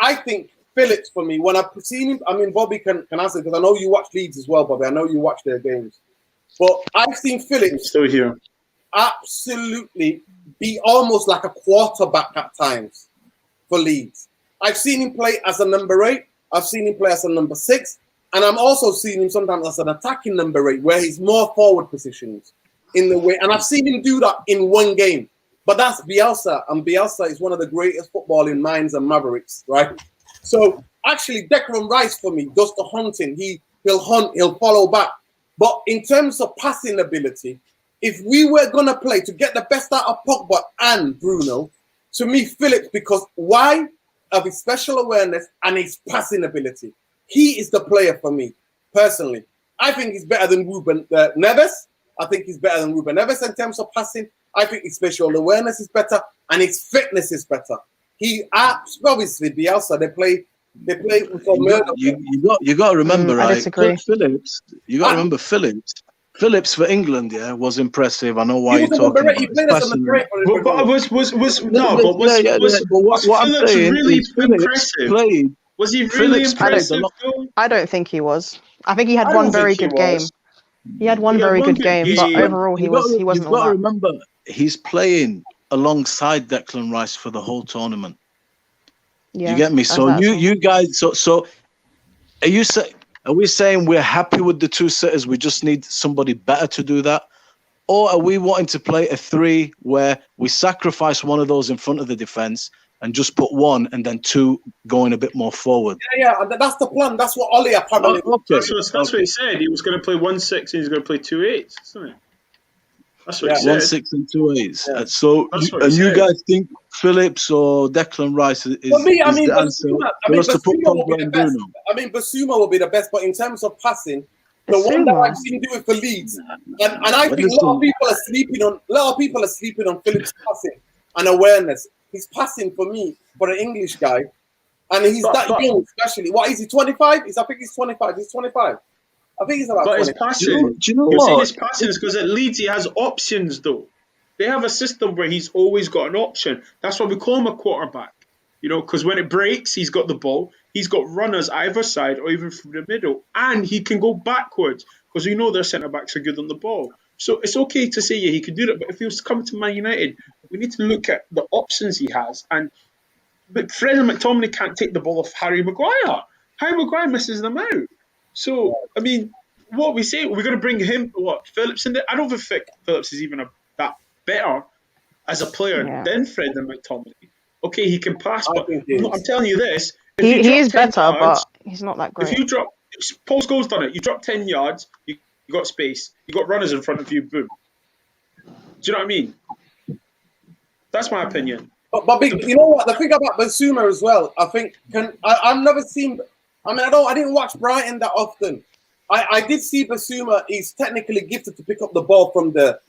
S1: I think Phillips for me. When I've seen him, I mean, Bobby can answer because I know you watch Leeds as well, Bobby. I know you watch their games. But I've seen Phillips
S4: still here
S1: absolutely be almost like a quarterback at times for Leeds. I've seen him play as a number 8. I've seen him play as a number 6. And I'm also seeing him sometimes as an attacking number 8, where he's more forward positions in the way. And I've seen him do that in one game. But that's Bielsa, and Bielsa is one of the greatest footballing minds and mavericks, right? So actually, Declan Rice for me does the hunting. He'll hunt, he'll follow back. But in terms of passing ability, if we were gonna play to get the best out of Pogba and Bruno, to me, Phillips, because why? Of his special awareness and his passing ability. He is the player for me, personally. I think he's better than Ruben Neves. I think he's better than Ruben Neves in terms of passing. I think his spatial awareness is better and his fitness is better. He obviously Bielsa. They play for murder.
S5: You got to remember,
S2: I
S5: right?
S2: disagree.
S5: Phillips. You got to remember Phillips. Phillips for England, was impressive. I know why you're talking about.
S1: He played as a number 8.
S4: Was Phillips really impressive? Was he really impressive?
S2: I don't think he was. I think he had one very good game. He had one very good game, but overall he wasn't all that.
S5: You've got to remember, he's playing alongside Declan Rice for the whole tournament.
S2: Yeah,
S5: you get me? So you guys, so are we saying we're happy with the two sitters? We just need somebody better to do that, or are we wanting to play a 3 where we sacrifice one of those in front of the defense and just put 1 and then 2 going a bit more forward?
S1: Yeah, that's the plan. That's what Ollie apparently.
S4: That's what he said. He was going to play 1-6 and he's going to play 2 8s, isn't it? That's what he said.
S5: 1-6 and 2 8s. Yeah. So, you guys think Phillips or Declan Rice is the answer for us to put Pogba and Bruno?
S1: I mean, Basuma will be the best, but in terms of passing, the one that I've seen do it for Leeds, and I think a lot of people are sleeping on Phillips' passing and awareness. He's passing for me for an English guy, and he's young, especially. What is he? 25? I think he's 25. He's 25. I think he's about.
S4: But
S1: 20.
S4: his passing.
S5: Do you know what?
S4: His passing is because at Leeds he has options, though. They have a system where he's always got an option. That's why we call him a quarterback. Because when it breaks, he's got the ball. He's got runners either side or even through the middle, and he can go backwards because their centre backs are good on the ball. So it's okay to say he can do that, but if he was coming to Man United, we need to look at the options he has. But Fred and McTominay can't take the ball off Harry Maguire. Harry Maguire misses them out. So, I mean, what we say, we're going to bring Phillips in there? I don't think Phillips is even that better as a player than Fred and McTominay. Okay, he can pass, but I'm telling you this.
S2: He is better, but He's not that
S4: If
S2: great.
S4: you drop, Paul Scholes done it. You drop 10 yards, you got space, you got runners in front of you, boom. Do you know what I mean? That's my opinion.
S1: But you know what? The thing about Basuma as well, I think I've never seen. I mean, I didn't watch Brighton that often. I did see Basuma. He's technically gifted to pick up the ball from the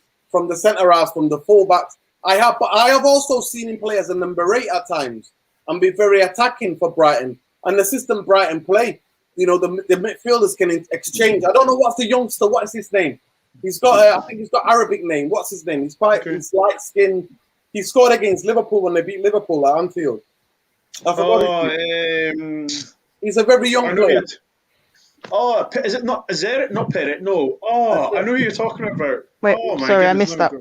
S1: centre halves, from the fullbacks. But I have also seen him play as a number 8 at times and be very attacking for Brighton. And the system Brighton play, you know, the midfielders can exchange. I don't know what's the youngster. What is his name? He's got. I think he's got Arabic name. What's his name? He's light skinned. He scored against Liverpool when they beat Liverpool at Anfield. I forgot he's a very young player.
S4: Oh, is it not? Is there not Perret? No. Oh, I know who you're talking about.
S2: Wait, sorry, I missed that.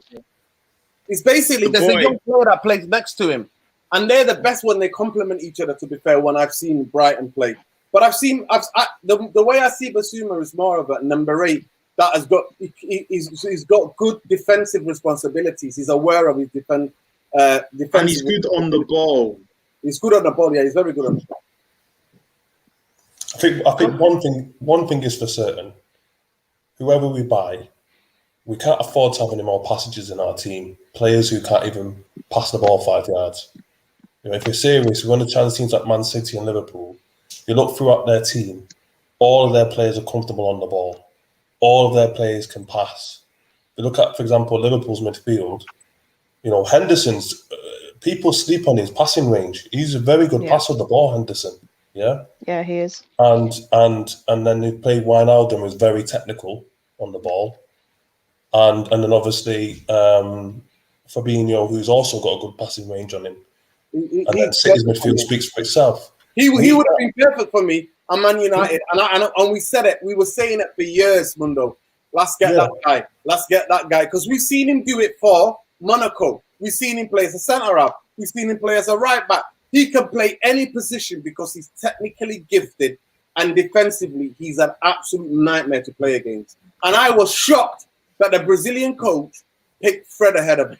S1: It's basically there's a young player that plays next to him, and they're the best when they complement each other. To be fair, when I've seen Brighton play, but the way I see Basuma is more of a number 8 that has got he's got good defensive responsibilities. He's aware of his defense.
S4: And he's good on the ball.
S1: He's good on the ball. Yeah, he's very good on the ball.
S3: I think one thing is for certain. Whoever we buy, we can't afford to have any more passages in our team. Players who can't even pass the ball 5 yards. You know, if we're serious, we want to challenge teams like Man City and Liverpool. You look throughout their team, all of their players are comfortable on the ball. All of their players can pass. You look at, for example, Liverpool's midfield. You know, Henderson's. People sleep on his passing range. He's a very good passer of the ball, Henderson. Yeah.
S2: Yeah, he is.
S3: And then they play Wijnaldum, who's very technical on the ball, and then obviously Fabinho, who's also got a good passing range on him. And then City's midfield speaks for itself.
S1: He would have been perfect for me at Man United, and we said it. We were saying it for years, Mundo. Let's get that guy. Let's get that guy because we've seen him do it for Monaco. We've seen him play as a centre half. We've seen him play as a right back. He can play any position because he's technically gifted, and defensively, he's an absolute nightmare to play against. And I was shocked that the Brazilian coach picked Fred ahead of him.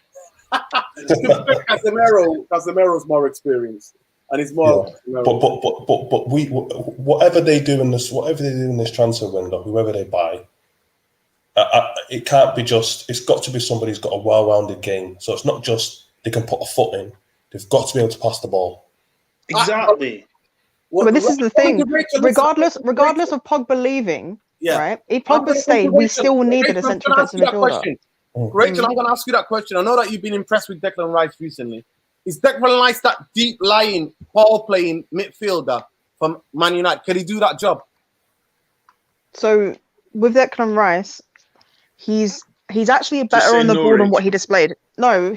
S1: Casemiro's more experienced, and he's more.
S3: Yeah. But we whatever they do in this transfer window, whoever they buy, it can't be just. It's got to be somebody who's got a well-rounded game. So it's not just they can put a foot in. They've got to be able to pass the ball.
S4: Exactly.
S2: But this is the thing. Regardless of Pogba leaving, right? If Pogba stayed, we still needed a central defensive midfielder.
S1: Rachel, I'm going to ask you that question. I know that you've been impressed with Declan Rice recently. Is Declan Rice that deep-lying, ball-playing midfielder from Man United? Can he do that job?
S2: So with Declan Rice, he's actually better on the ball than what he displayed. No,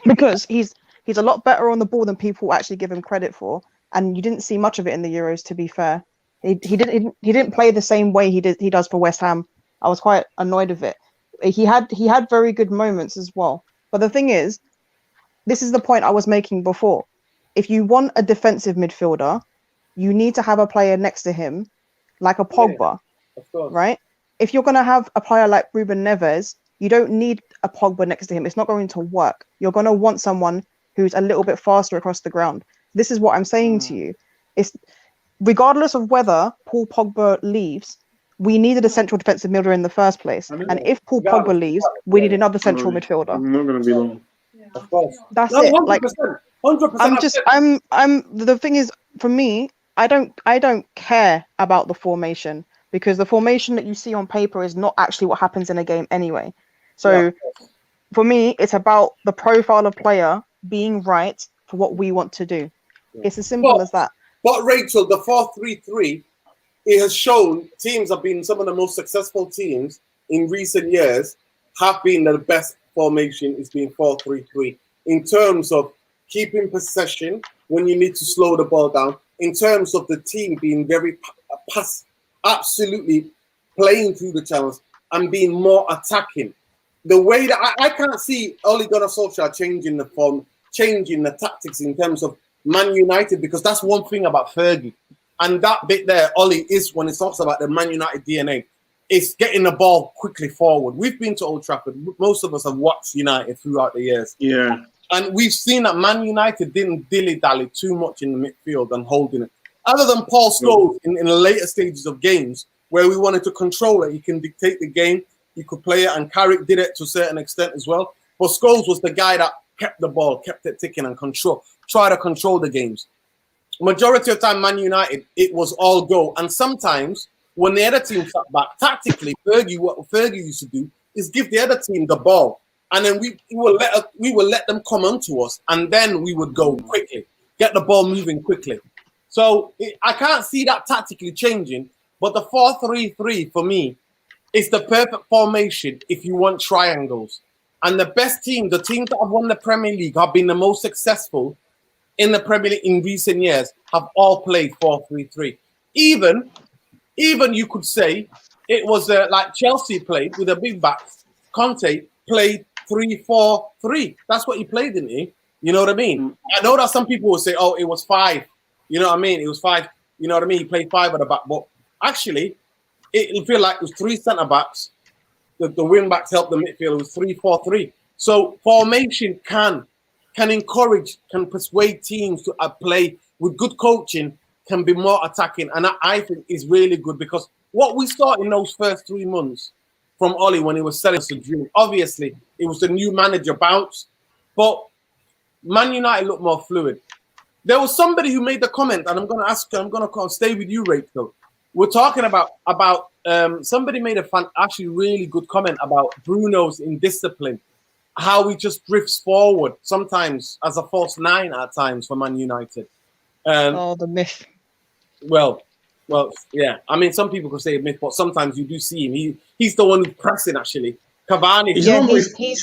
S2: because he's a lot better on the ball than people actually give him credit for. And you didn't see much of it in the Euros, to be fair. He didn't play the same way he does for West Ham. I was quite annoyed with it. He had very good moments as well. But the thing is, this is the point I was making before. If you want a defensive midfielder, you need to have a player next to him, like a Pogba, right? If you're going to have a player like Ruben Neves, you don't need a Pogba next to him. It's not going to work. You're going to want someone who's a little bit faster across the ground. This is what I'm saying to you. It's regardless of whether Paul Pogba leaves, we needed a central defensive midfielder in the first place. And if Paul Pogba leaves, we need another central midfielder.
S4: I'm not going to be long.
S1: Of course.
S2: That's it.
S1: 100%.
S2: Like
S1: 100%.
S2: The thing is, for me, I don't care about the formation because the formation that you see on paper is not actually what happens in a game anyway. So for me, it's about the profile of player being right for what we want to do. It's as simple as that.
S1: But Rachel, the 4-3-3, it has shown teams have been some of the most successful teams in recent years have been the best formation is being 4-3-3 in terms of keeping possession when you need to slow the ball down, in terms of the team being very absolutely playing through the channels and being more attacking. The way that I can't see Ole Gunnar Solskjaer changing the form, changing the tactics in terms of Man United, because that's one thing about Fergie. And that bit there, Ollie, is when it talks about the Man United DNA. It's getting the ball quickly forward. We've been to Old Trafford. Most of us have watched United throughout the years. Yeah. And we've seen that Man United didn't dilly-dally too much in the midfield and holding it. other than Paul Scholes in the later stages of games where we wanted to control it, he can dictate the game, he could play it, and Carrick did it to a certain extent as well. But Scholes was the guy that kept the ball, kept it ticking and try to control the games. Majority of the time, Man United, it was all go. And sometimes when the other team sat back, tactically, what Fergie used to do is give the other team the ball. And then we will let them come onto us, and then we would go quickly, get the ball moving quickly. So I can't see that tactically changing, but the 4-3-3 for me is the perfect formation if you want triangles. And the best team, the teams that have won the Premier League, have been the most successful in the Premier League in recent years, have all played 4-3-3. Even you could say it was like Chelsea played with a big backs. Conte played 3-4-3. That's what he played, didn't he? You know what I mean? I know that some people will say, oh, it was 5. You know what I mean? It was 5. You know what I mean? He played 5 at the back. But actually, it feel like it was 3 centre-backs. The wing-backs helped the midfield. It was 3-4-3. So formation can encourage, can persuade teams to play with good coaching, can be more attacking. And that, I think, is really good, because what we saw in those first 3 months from Ollie when he was selling us a dream, obviously, it was the new manager bounce, but Man United looked more fluid. There was somebody who made the comment, and I'm going to stay with you, Rachel. We're talking about somebody made actually really good comment about Bruno's indiscipline, how he just drifts forward sometimes as a false 9 at times for Man United.
S2: The myth.
S1: Well, yeah. I mean, some people could say a myth, but sometimes you do see him. He's the one who's pressing, actually. Cavani.
S2: He's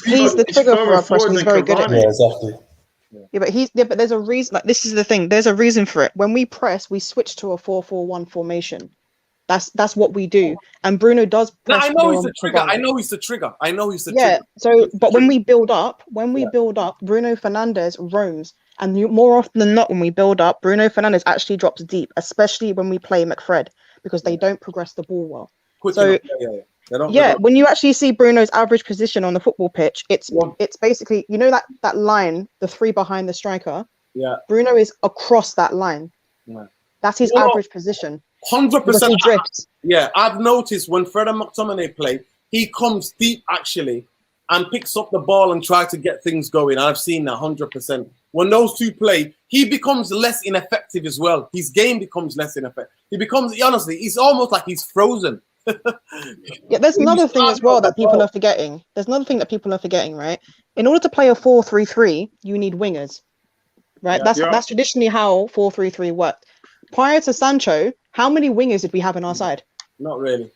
S2: the trigger for our press. He's very good at it.
S3: Yeah, exactly.
S2: But there's a reason. Like, this is the thing. There's a reason for it. When we press, we switch to a 4-4-1 formation. That's what we do. And Bruno does press.
S1: I know he's the trigger.
S2: Yeah. So, but when we build up, Bruno Fernandes roams. And more often than not, when we build up, Bruno Fernandes actually drops deep, especially when we play McFred, because they don't progress the ball well. When you actually see Bruno's average position on the football pitch, it's basically, you know, that line, the 3 behind the striker.
S1: Yeah.
S2: Bruno is across that line. Yeah. That's his average position.
S1: 100%.
S2: He drifts.
S1: Yeah, I've noticed when Fred and McTominay play, he comes deep actually and picks up the ball and tries to get things going. I've seen that 100%. When those two play, he becomes less ineffective as well. His game becomes less ineffective. Honestly, it's almost like he's frozen.
S2: Yeah, there's another thing as well that people are forgetting. Right? In order to play a 4-3-3, you need wingers, right? That's traditionally how 4-3-3 worked. Prior to Sancho, how many wingers did we have in our side?
S1: Not really.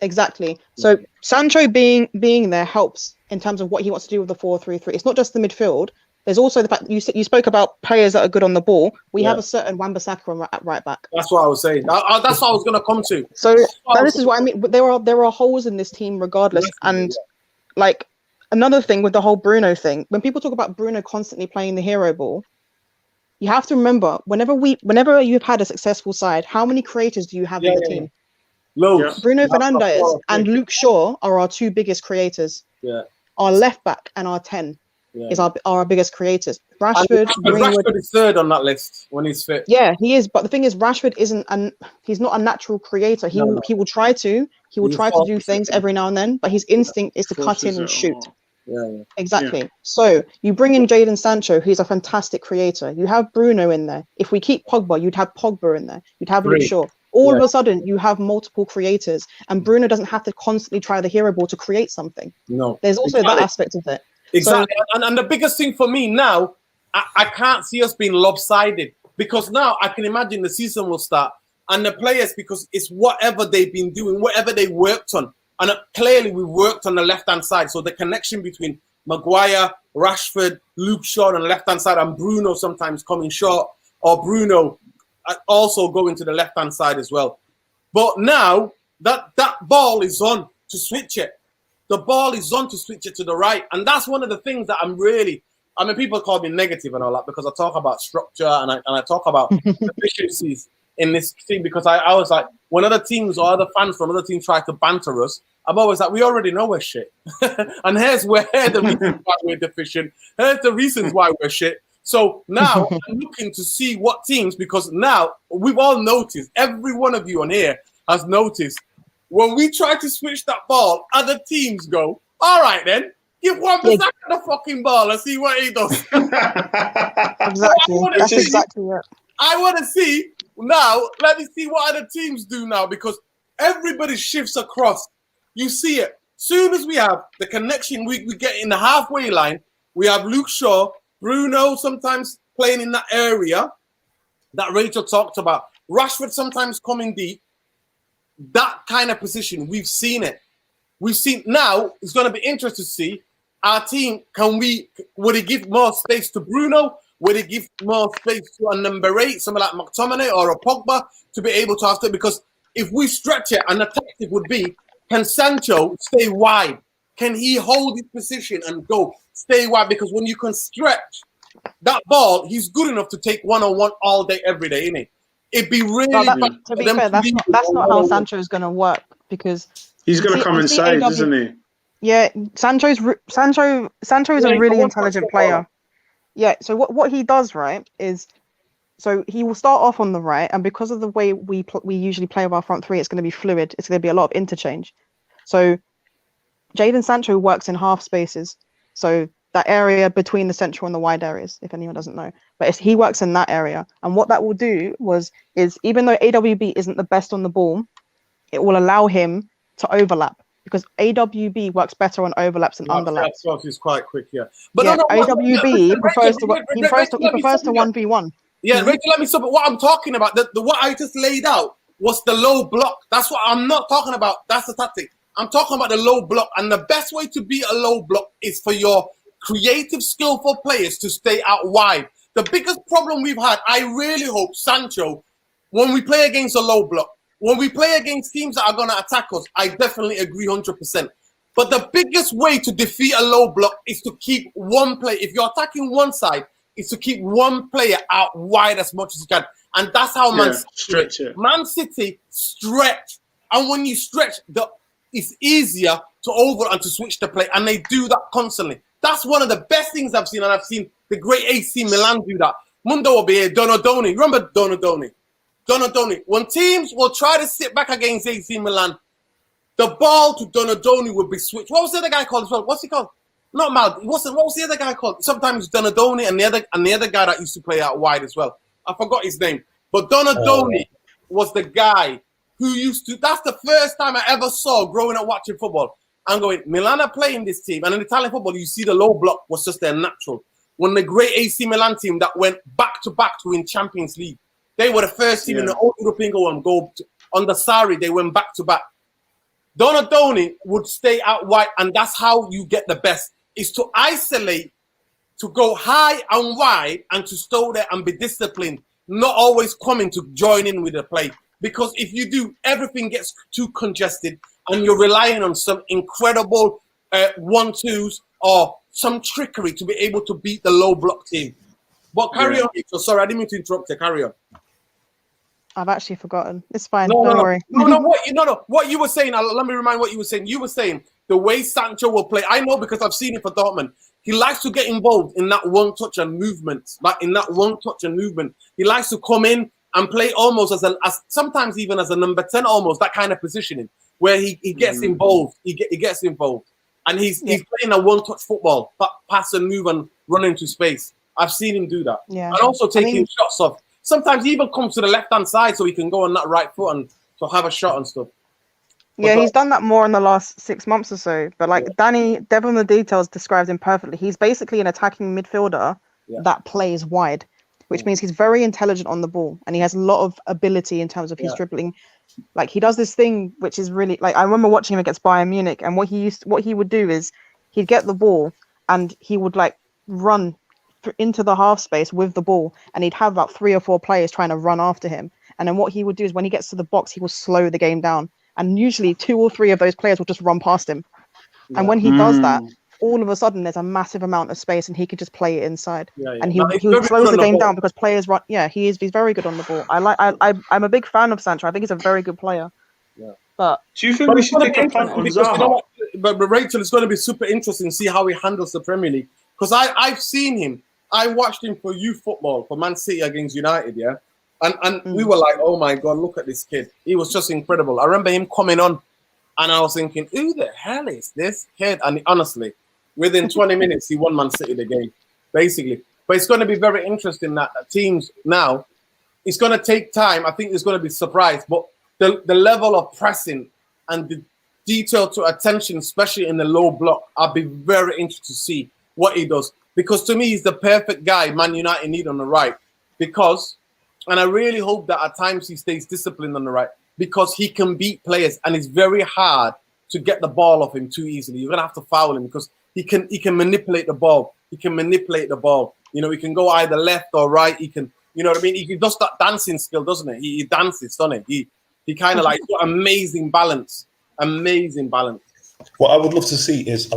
S2: Exactly. So Sancho being there helps in terms of what he wants to do with the 4-3-3. It's not just the midfield. There's also the fact that you spoke about players that are good on the ball. We have a certain Wambasaka at right back.
S1: That's what I was saying. That's what I was going to come to.
S2: So this is what I mean. There are holes in this team regardless. And like another thing with the whole Bruno thing, when people talk about Bruno constantly playing the hero ball, you have to remember whenever you've had a successful side, how many creators do you have in the team?
S1: Loads.
S2: Yeah. Bruno Fernandes and Luke Shaw are our 2 biggest creators.
S1: Yeah.
S2: Our left back and our 10 is our biggest creators. Rashford
S1: is 3rd on that list when he's fit.
S2: Yeah, he is. But the thing is, Rashford he's not a natural creator. He will try to do things every now and then, but his instinct is to cut in and shoot.
S1: Yeah.
S2: Exactly. Yeah. So you bring in Jadon Sancho, who's a fantastic creator. You have Bruno in there. If we keep Pogba, you'd have Pogba in there. You'd have Luke Shaw. All of a sudden, you have multiple creators, and Bruno doesn't have to constantly try the hero ball to create something.
S1: No.
S2: There's also that aspect of it.
S1: Exactly. So, and the biggest thing for me now, I can't see us being lopsided, because now I can imagine the season will start and the players, because it's whatever they've been doing, whatever they worked on. And clearly we worked on the left-hand side. So the connection between Maguire, Rashford, Luke Shaw on the left-hand side, and Bruno sometimes coming short, or Bruno also going to the left-hand side as well. But now that ball is on to switch it. The ball is on to switch it to the right. And that's one of the things that people call me negative and all that, because I talk about structure and I talk about efficiencies in this thing, because I was like, when other teams or other fans from other teams try to banter us, I'm always like, we already know we're shit. And here's the reasons why we're deficient. Here's the reasons why we're shit. So now I'm looking to see what teams, because now we've all noticed, every one of you on here has noticed, when we try to switch that ball, other teams go, all right then, give Wambasaka the fucking ball and see what he does.
S2: Exactly. That's exactly it.
S1: I want to see now, let me see what other teams do now, because everybody shifts across. You see it. Soon as we have the connection, we get in the halfway line, we have Luke Shaw, Bruno sometimes playing in that area that Rachel talked about. Rashford sometimes coming deep. That kind of position, we've seen it. We've seen now. It's going to be interesting to see our team. Would it give more space to Bruno? Would it give more space to a number 8, someone like McTominay or a Pogba, to be able to have to? Because if we stretch it, and the tactic would be, can Sancho stay wide? Can he hold his position and go stay wide? Because when you can stretch that ball, he's good enough to take one-on-one all day, every day, isn't he? It'd be really.
S2: To be fair, that's not how Sancho is going to work, because
S4: he's going to come inside, isn't he?
S2: Yeah, Sancho is a really intelligent player. Yeah, so what he does, right, is, so he will start off on the right, and because of the way we usually play with our front three, it's going to be fluid. It's going to be a lot of interchange. So Jadon Sancho works in half spaces, so that area between the central and the wide areas, if anyone doesn't know. But he works in that area, and what that will do is even though AWB isn't the best on the ball, it will allow him to overlap, because AWB works better on overlaps than underlaps.
S1: He's quite quick, yeah.
S2: But yeah, AWB prefers to 1v1.
S1: Yeah, Rachel, let me stop. What I'm talking about, what I just laid out was the low block. That's what I'm not talking about. That's the tactic. I'm talking about the low block, and the best way to beat a low block is for your creative, skillful players to stay out wide. The biggest problem we've had, I really hope Sancho, when we play against a low block, when we play against teams that are going to attack us, I definitely agree 100%. But the biggest way to defeat a low block is to keep one player. If you're attacking one side, is to keep one player out wide as much as you can. And that's how Man City stretch. And when you stretch, it's easier to over and to switch the play. And they do that constantly. That's one of the best things I've seen. And I've seen the great AC Milan do that. Mundo will be here. Donadoni. Remember Donadoni? Donadoni. When teams will try to sit back against AC Milan, the ball to Donadoni will be switched. What was the other guy called as well? What's he called? Not Mal. What was the other guy called? Sometimes Donadoni and the other guy that used to play out wide as well. I forgot his name. But Donadoni was the guy who used to. That's the first time I ever saw growing up watching football. I'm going, Milan are playing this team. And in Italian football, you see the low block was just their natural. When the great AC Milan team that went back-to-back to win Champions League, they were the first team in the old European go on the Sarri, they went back-to-back. Donadoni would stay out wide, and that's how you get the best, is to isolate, to go high and wide, and to stay there and be disciplined, not always coming to join in with the play. Because if you do, everything gets too congested, and you're relying on some incredible 1-2s or some trickery to be able to beat the low block team. But carry on. So sorry, I didn't mean to interrupt you. Carry on.
S2: I've actually forgotten. It's fine. Don't worry.
S1: What you were saying, let me remind what you were saying. You were saying the way Sancho will play. I know because I've seen it for Dortmund. He likes to get involved in that one touch and movement. He likes to come in and play almost as sometimes even as a number 10, almost that kind of positioning where he gets involved. He gets involved. And he's playing a one-touch football, pass and move and run into space. I've seen him do that. Yeah. And also taking shots off. Sometimes he even comes to the left-hand side so he can go on that right foot and to have a shot and stuff.
S2: Yeah, he's done that more in the last 6 months or so. But like Devon the Details described him perfectly. He's basically an attacking midfielder that plays wide, which means he's very intelligent on the ball. And he has a lot of ability in terms of his dribbling. Like he does this thing, which is really like, I remember watching him against Bayern Munich. And what he would do is he'd get the ball and he would like run into the half space with the ball, and he'd have about 3 or 4 players trying to run after him. And then what he would do is when he gets to the box, he will slow the game down. And usually 2 or 3 of those players will just run past him. And when he does that, all of a sudden there's a massive amount of space and he can just play it inside. And he slows the game down because players run. Yeah, he's very good on the ball. I'm a big fan of Sancho. I think he's a very good player. Yeah. But
S4: do you think we should take a punt on Zaha?
S1: You know what? But Rachel, it's going to be super interesting to see how he handles the Premier League. Because I've seen him I watched him for youth football for Man City against United, yeah, and we were like, oh my god, look at this kid. He was just incredible. I remember him coming on, and I was thinking, who the hell is this kid? And honestly, within 20 minutes, he won Man City the game, basically. But it's going to be very interesting that teams now. It's going to take time. I think it's going to be surprised, but the level of pressing and the detail to attention, especially in the low block, I'll be very interested to see what he does. Because to me, he's the perfect guy Man United need on the right. Because, and I really hope that at times he stays disciplined on the right, because he can beat players and it's very hard to get the ball off him too easily. You're going to have to foul him because he can manipulate the ball. He can manipulate the ball. You know, he can go either left or right. He can, you know what I mean? He does that dancing skill, doesn't he? He dances, doesn't he? He kind of like got amazing balance. Amazing balance.
S3: What I would love to see is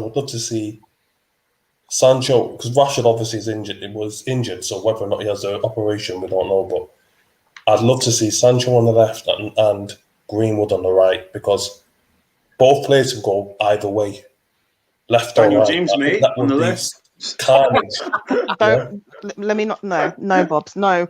S3: Sancho, because Rashford obviously is injured. It was injured, so whether or not he has an operation, we don't know. But I'd love to see Sancho on the left and Greenwood on the right, because both players can go either way, left
S4: Daniel
S3: or right.
S4: James, mate, on the left.
S3: Carnage.
S2: Let me not. No, Bobs. No.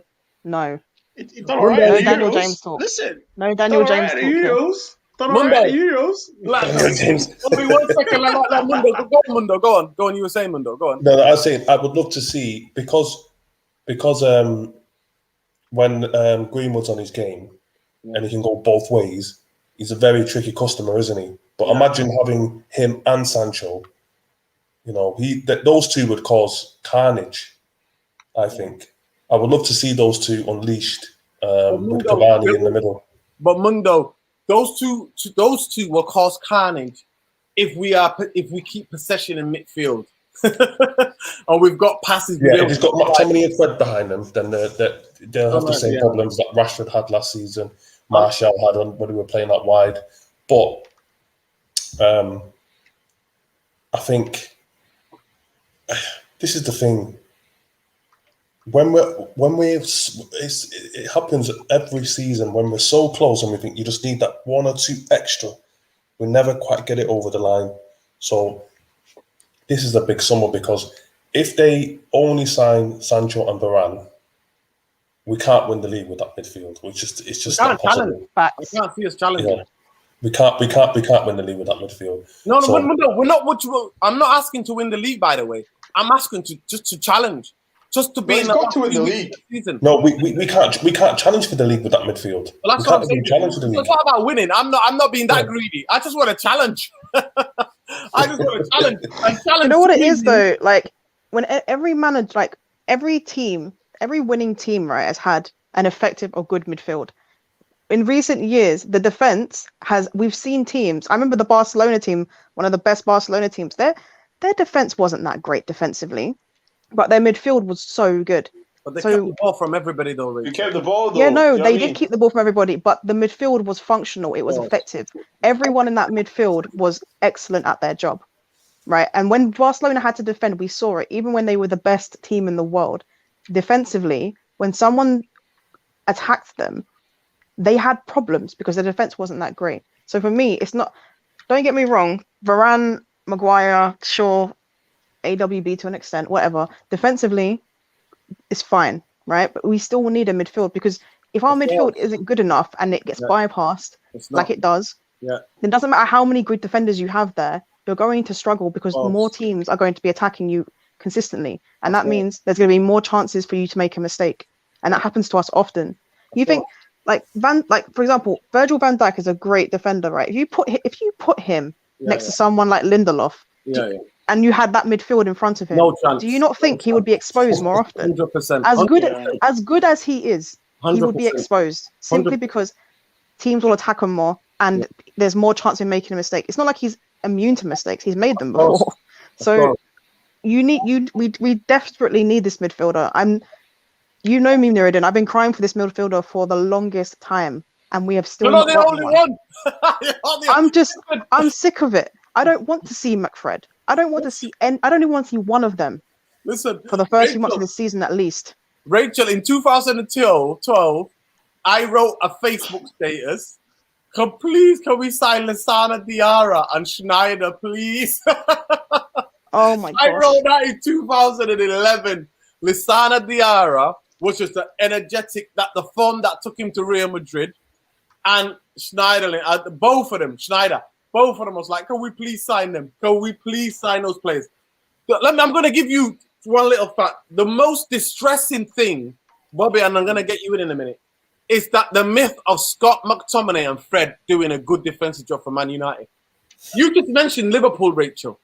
S4: It done all right.
S2: No
S4: at the
S2: Daniel
S4: Euros.
S2: James talk.
S4: Listen,
S2: No Daniel
S4: done all
S2: James
S4: right
S2: talk.
S4: at the
S2: here.
S4: Euros. Done all right at the Euros.
S3: Daniel James.
S1: Only 1 second. Like Mundo. Go on, Mundo. Go on. You were saying, Mundo. Go on.
S3: No, I was saying I would love to see because when Greenwood's on his game and he can go both ways, he's a very tricky customer, isn't he? But imagine having him and Sancho. You know, those two would cause carnage. I think I would love to see those two unleashed with Cavani in the middle.
S1: But Mundo, those two will cause carnage if we keep possession in midfield. And we've got passes.
S3: Yeah, if he's got McTominay and Fred behind them, then they'll have the same problems that Rashford had last season, Martial had when we were playing that wide. But I think this is the thing. It happens every season when we're so close and we think you just need that one or two extra. We never quite get it over the line. So this is a big summer, because if they only sign Sancho and Varane, we can't win the league with that midfield. It's just not possible.
S1: I can't see us challenging.
S3: Yeah. We can't win the league with that midfield.
S1: No, we're not. I'm not asking to win the league, by the way. I'm asking to challenge. Just to be in
S4: the league
S1: season.
S3: No, we can't challenge for the league with that midfield.
S1: Well, that's
S3: we
S1: what I'm
S3: can't
S1: saying.
S3: even challenge for the league.
S1: It's not about winning. I'm not being that greedy. I just want to challenge. I just want to challenge.
S2: You know what it is though? Like when every manager, like every team, every winning team, right, has had an effective or good midfield. In recent years, the defense we've seen teams. I remember the Barcelona team, one of the best Barcelona teams. Their defense wasn't that great defensively, but their midfield was so good.
S1: But they kept the ball from everybody, though.
S4: You kept the ball, though.
S2: Yeah, no, they did keep the ball from everybody, but the midfield was functional. It was effective. Everyone in that midfield was excellent at their job, right? And when Barcelona had to defend, we saw it. Even when they were the best team in the world, defensively, when someone attacked them, they had problems because their defense wasn't that great. So for me, it's not. Don't get me wrong. Varane, Maguire, Shaw, AWB to an extent, whatever. Defensively, it's fine, right? But we still will need a midfield, because if our midfield isn't good enough and it gets bypassed like it does, then it doesn't matter how many good defenders you have there, you're going to struggle because more teams are going to be attacking you consistently. And that means there's going to be more chances for you to make a mistake. And that happens to us often. You think, for example, Virgil van Dijk is a great defender, right? If you put him next to someone like Lindelof, and you had that midfield in front of him, do you not think he would be exposed more often?
S1: 100%.
S2: As good as he is, 100%. He would be exposed simply because teams will attack him more, and there's more chance of making a mistake. It's not like he's immune to mistakes; he's made them before. So we desperately need this midfielder. You know me, Nuruddin. I've been crying for this midfielder for the longest time, and we have still not
S1: the
S2: got
S1: only
S2: one. I'm sick of it. I don't want to see McFred. I don't want to see I don't even want to see one of them.
S1: Listen,
S2: for the first few months of the season, at least.
S1: Rachel, in 2012, I wrote a Facebook status. Can we sign Lasana Diarra and Schneider, please?
S2: Oh my god!
S1: I wrote that in 2011. Lissana Diarra was just the energetic, that the form that took him to Real Madrid, and Schneiderlin, both of them was like, can we please sign them? Can we please sign those players? I'm going to give you one little fact. The most distressing thing, Bobby, and I'm going to get you in a minute, is that the myth of Scott McTominay and Fred doing a good defensive job for Man United. You just mentioned Liverpool, Rachel.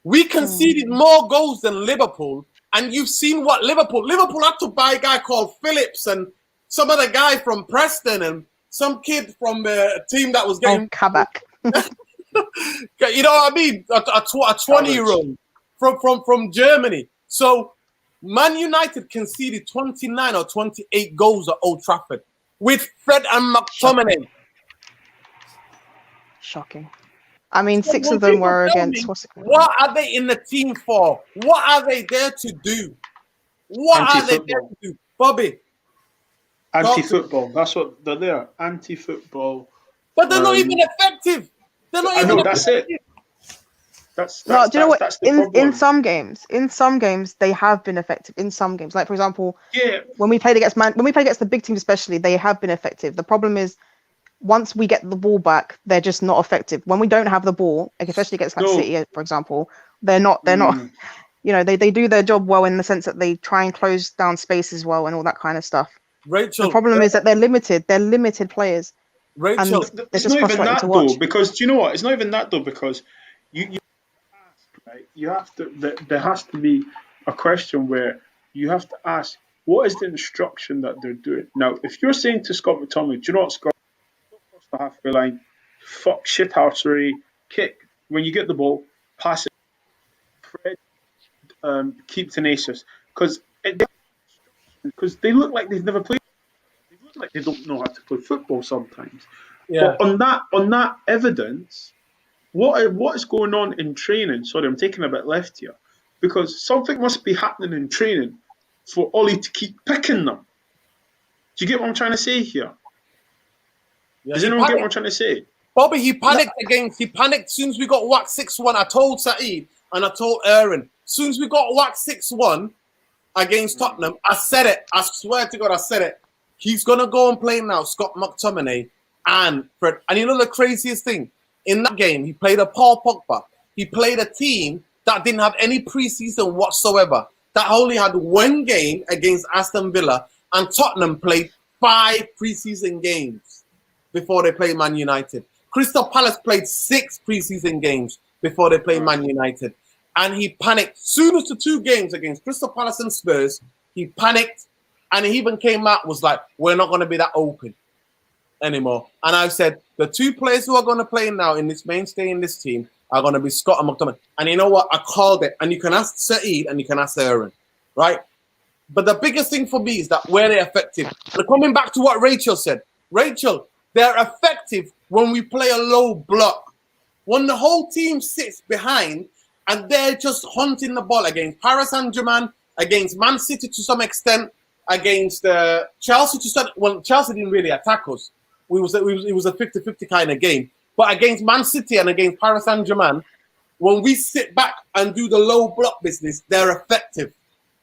S1: We conceded more goals than Liverpool, and you've seen what Liverpool had to buy a guy called Phillips and some other guy from Preston and some kid from a team that was getting
S2: Kabak.
S1: you know what I mean? A 20-year-old from Germany. So Man United conceded 29 or 28 goals at Old Trafford with Fred and McTominay.
S2: Shocking. I mean, 6 of them were against.
S1: What are they in the team for? What are they there to do? What are they there to do? Bobby?
S4: Anti-football. That's what they're there. Anti-football.
S1: But they're not even effective. They're not even effective.
S4: That's
S2: no, do you know what?
S4: That's the
S2: in some games, they have been effective. In some games, like for example, when we played against the big teams, especially, they have been effective. The problem is, once we get the ball back, they're just not effective. When we don't have the ball, like especially against City, for example, they're not. You know, they do their job well in the sense that they try and close down spaces well and all that kind of stuff.
S1: Rachel,
S2: the problem is that they're limited. They're limited players.
S1: Rachel,
S4: it's not even that though, because do you know what? It's not even that though, because you right? You have to. There has to be a question where you have to ask, what is the instruction that they're doing? Now, if you're saying to Scott McTominay, do you know what, Scott? Cross the halfway line, fuck shithousery, kick when you get the ball, pass it. Fred, keep tenacious, because they look like they've never played. They look like they don't know how to play football sometimes.
S1: Yeah.
S4: But on that evidence, what is going on in training? Sorry, I'm taking a bit left here, because something must be happening in training for Ollie to keep picking them. Do you get what I'm trying to say here?
S1: Yeah,
S4: Does anyone get what I'm trying to say?
S1: Bobby, he panicked as soon as we got whacked 6-1. I told Saeed and I told Aaron, as soon as we got whacked 6-1 against Tottenham, I said it. I swear to God, I said it. He's going to go and play now, Scott McTominay and Fred. And you know the craziest thing? In that game, he played a Paul Pogba. He played a team that didn't have any preseason whatsoever, that only had one game against Aston Villa, and Tottenham played 5 preseason games before they played Man United. Crystal Palace played 6 preseason games before they played Man United. And he panicked. Soon as the 2 games against Crystal Palace and Spurs, he panicked. And he even came out, was like, we're not going to be that open anymore. And I said, the 2 players who are going to play now in this mainstay in this team are going to be Scott and McTominay. And you know what? I called it. And you can ask Saeed and you can ask Aaron, right? But the biggest thing for me is that where they're effective. And coming back to what Rachel said. Rachel, they're effective when we play a low block. When the whole team sits behind and they're just hunting the ball against Paris Saint-Germain, against Man City to some extent, against Chelsea to some. Well, Chelsea didn't really attack us. It was a 50-50 kind of game. But against Man City and against Paris Saint-Germain, when we sit back and do the low block business, they're effective.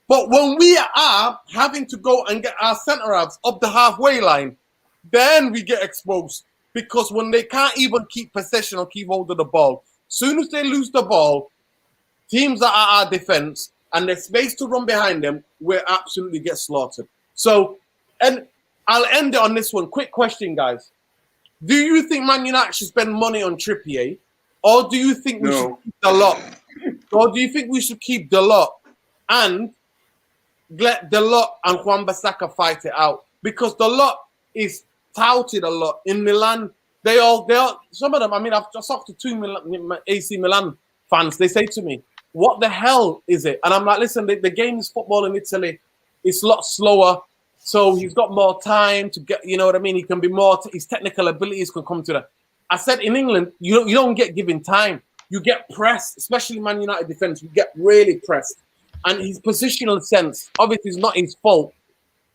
S1: But when we are having to go and get our centre-halves up the halfway line, then we get exposed. Because when they can't even keep possession or keep hold of the ball, soon as they lose the ball, teams that are our defence and there's space to run behind them, we absolutely get slaughtered. So, and I'll end it on this one. Quick question, guys. Do you think Man United should spend money on Trippier? Or do you think we should keep Dalot? Or do you think we should keep Dalot and let Dalot and Wambasaka fight it out? Because Dalot is touted a lot in Milan. They all some of them. I mean, I've just talked to 2 AC Milan fans. They say to me, "What the hell is it?" And I'm like, "Listen, the game is football in Italy. It's a lot slower, so he's got more time to get. You know what I mean? He can be more. His technical abilities can come to that." I said, in England, you don't get given time. You get pressed, especially Man United defense. You get really pressed, and his positional sense, obviously, is not his fault.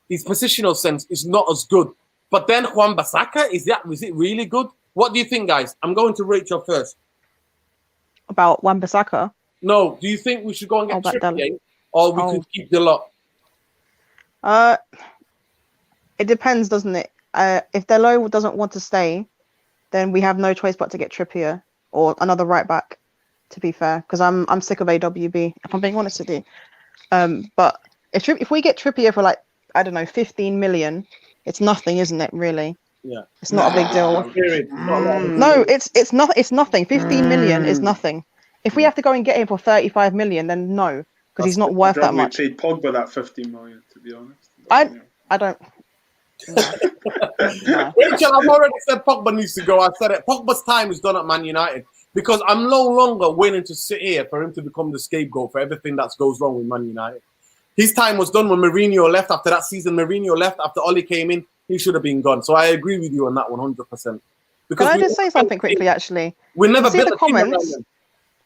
S1: His positional sense is not as good. But then Wambasaka, is it really good? What do you think, guys? I'm going to Rachel first.
S2: About Wambasaka?
S1: No, do you think we should go and get Trippier or we could keep Dalot?
S2: It depends, doesn't it? If Delo doesn't want to stay, then we have no choice but to get Trippier or another right back. To be fair, because I'm sick of AWB. If I'm being honest with you, but if we get Trippier for like, I don't know, 15 million, it's nothing, isn't it? Really?
S1: Yeah.
S2: It's not a big deal. No, it's not. It's nothing. 15 million is nothing. If we have to go and get him for 35 million, then no, because he's not worth that much.
S4: We paid Pogba that 15 million, to be honest.
S2: I don't. No.
S1: Rachel, I've already said Pogba needs to go. I've said it. Pogba's time is done at Man United because I'm no longer willing to sit here for him to become the scapegoat for everything that goes wrong with Man United. His time was done when Mourinho left after that season. Mourinho left after Oli came in. He should have been gone. So I agree with you on that 100%.
S2: Can I just say something quickly? Actually,
S1: we never
S2: see the comments.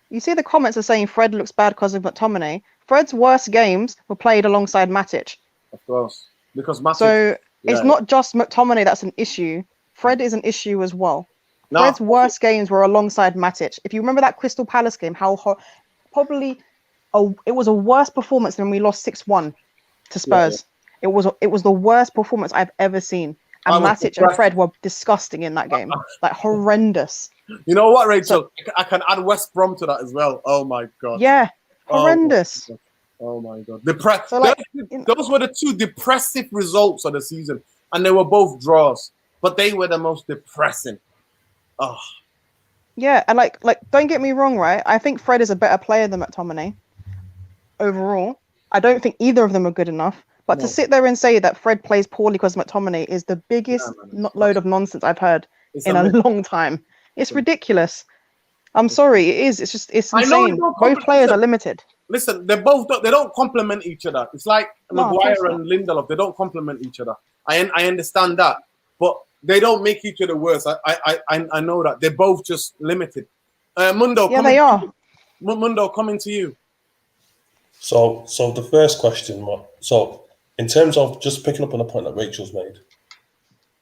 S2: You see the comments are saying Fred looks bad because of McTominay. Fred's worst games were played alongside Matic.
S1: Of course, because Matic.
S2: So it's not just McTominay that's an issue. Fred is an issue as well. No. Fred's worst games were alongside Matic. If you remember that Crystal Palace game, it was a worse performance than we lost 6-1 to Spurs. Yeah. It was the worst performance I've ever seen. And Matic and Fred were disgusting in that game. Like horrendous.
S1: You know what, Rachel? I can add West Brom to that as well. Oh my god.
S2: Yeah, horrendous.
S1: Oh my god. Those were the two depressive results of the season. And they were both draws. But they were the most depressing. Oh.
S2: Yeah, and like don't get me wrong, right? I think Fred is a better player than McTominay. Overall. I don't think either of them are good enough. But to sit there and say that Fred plays poorly because McTominay is the biggest load of nonsense I've heard in a long time. It's ridiculous. I'm sorry, it is. It's insane. Both players are limited.
S1: Listen, they don't complement each other. It's like Maguire and Lindelof. They don't complement each other. I understand that, but they don't make each other worse. I know that they're both just limited. Mundo,
S2: yeah, they are.
S1: Mundo, coming to you.
S3: So the first question, in terms of just picking up on the point that Rachel's made,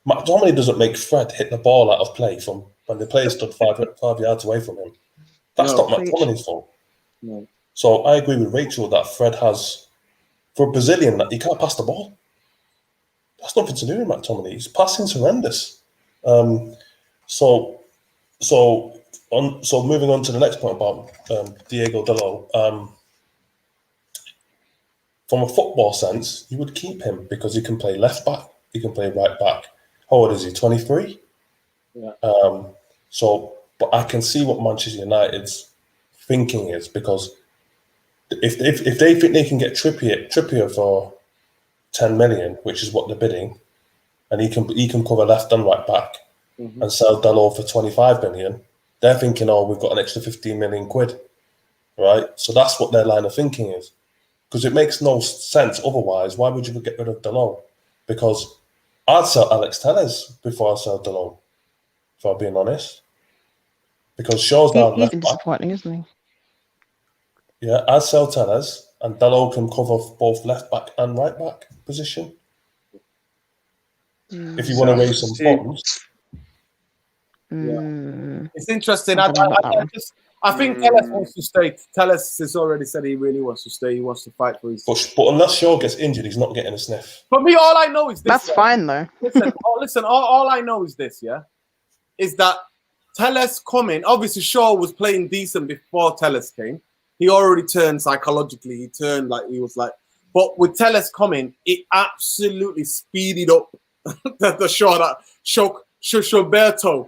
S3: McTominay doesn't make Fred hit the ball out of play from when the player stood 5 yards away from him. That's not McTominay's fault.
S1: No.
S3: So I agree with Rachel that Fred has, for a Brazilian, that he can't pass the ball. That's nothing to do with McTominay. His passing's horrendous. So moving on to the next point about Diego Dalot. From a football sense, you would keep him because he can play left back, he can play right back. How old is he? 23.
S1: Yeah.
S3: But I can see what Manchester United's thinking is, because if they think they can get Trippier for 10 million, which is what they're bidding, and he can cover left and right back, and sell Dalot for 25 million, they're thinking, oh, we've got an extra 15 million quid, right? So that's what their line of thinking is, because it makes no sense otherwise. Why would you get rid of Dalot? Because I'd sell Alex Telles before I sell Dalot, if I'm being honest. Because Shaw's down left back.
S2: Disappointing, isn't he?
S3: Yeah, I'd sell Telles, and Dalot can cover both left back and right back position. If you want to raise some funds.
S1: Yeah. It's interesting. I think Telles wants to stay. Telles has already said he really wants to stay. He wants to fight for his.
S3: But unless Shaw gets injured, he's not getting a sniff.
S1: For me, all I know is this.
S2: That's fine though.
S1: Listen. All I know is this. Yeah, is that Telles coming. Obviously, Shaw was playing decent before Telles came. He already turned psychologically. He turned like he was like. But with Telles coming, it absolutely speeded up the Shaw that Shoberto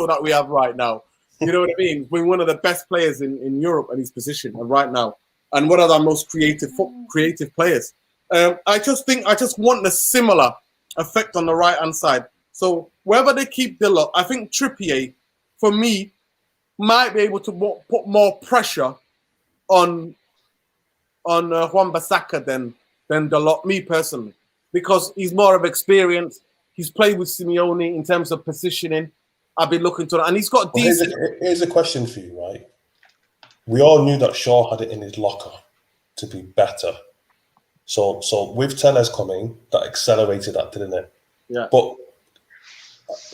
S1: that we have right now. You know what I mean? We're one of the best players in Europe at his position right now, and one of our most creative players. I just want a similar effect on the right hand side. So wherever they keep Dalot, I think Trippier, for me, might be able to put more pressure on Wambasaka than Dalot. Me personally, because he's more of experience. He's played with Simeone in terms of positioning. I've been looking to that, and he's got decent.
S3: Here's a question for you, right? We all knew that Shaw had it in his locker to be better. So with Telles coming, that accelerated that, didn't it?
S1: Yeah.
S3: But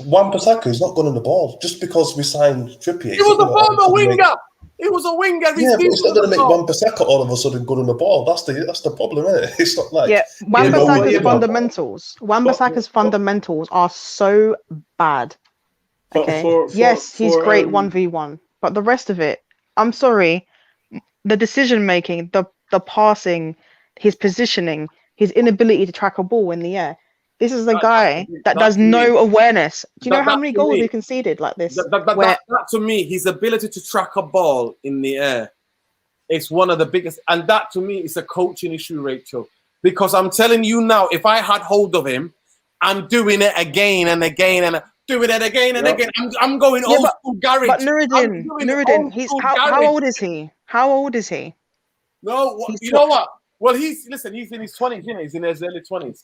S3: Wambasaka is not good on the ball just because we signed Trippier.
S1: He was a former winger. He was a winger.
S3: Yeah, but it's not going to make Wambasaka all of a sudden good on the ball. That's the problem, isn't it? It's not like
S2: Wambasaka's fundamentals. Wambasaka's fundamentals are so bad. Okay. He's great 1v1, but the rest of it, I'm sorry, the decision making, the passing, his positioning, his inability to track a ball in the air. This is a guy that does no awareness. Do you know how many goals he conceded like this?
S1: That to me, his ability to track a ball in the air, it's one of the biggest. And that to me is a coaching issue, Rachel. Because I'm telling you now, if I had hold of him, I'm doing it again and again and doing it again and again. I'm going old school garage.
S2: But Nuruddin, he's how old is he? How old is he?
S1: No, you know what? Well, he's in his 20s, you know, he's in his early 20s.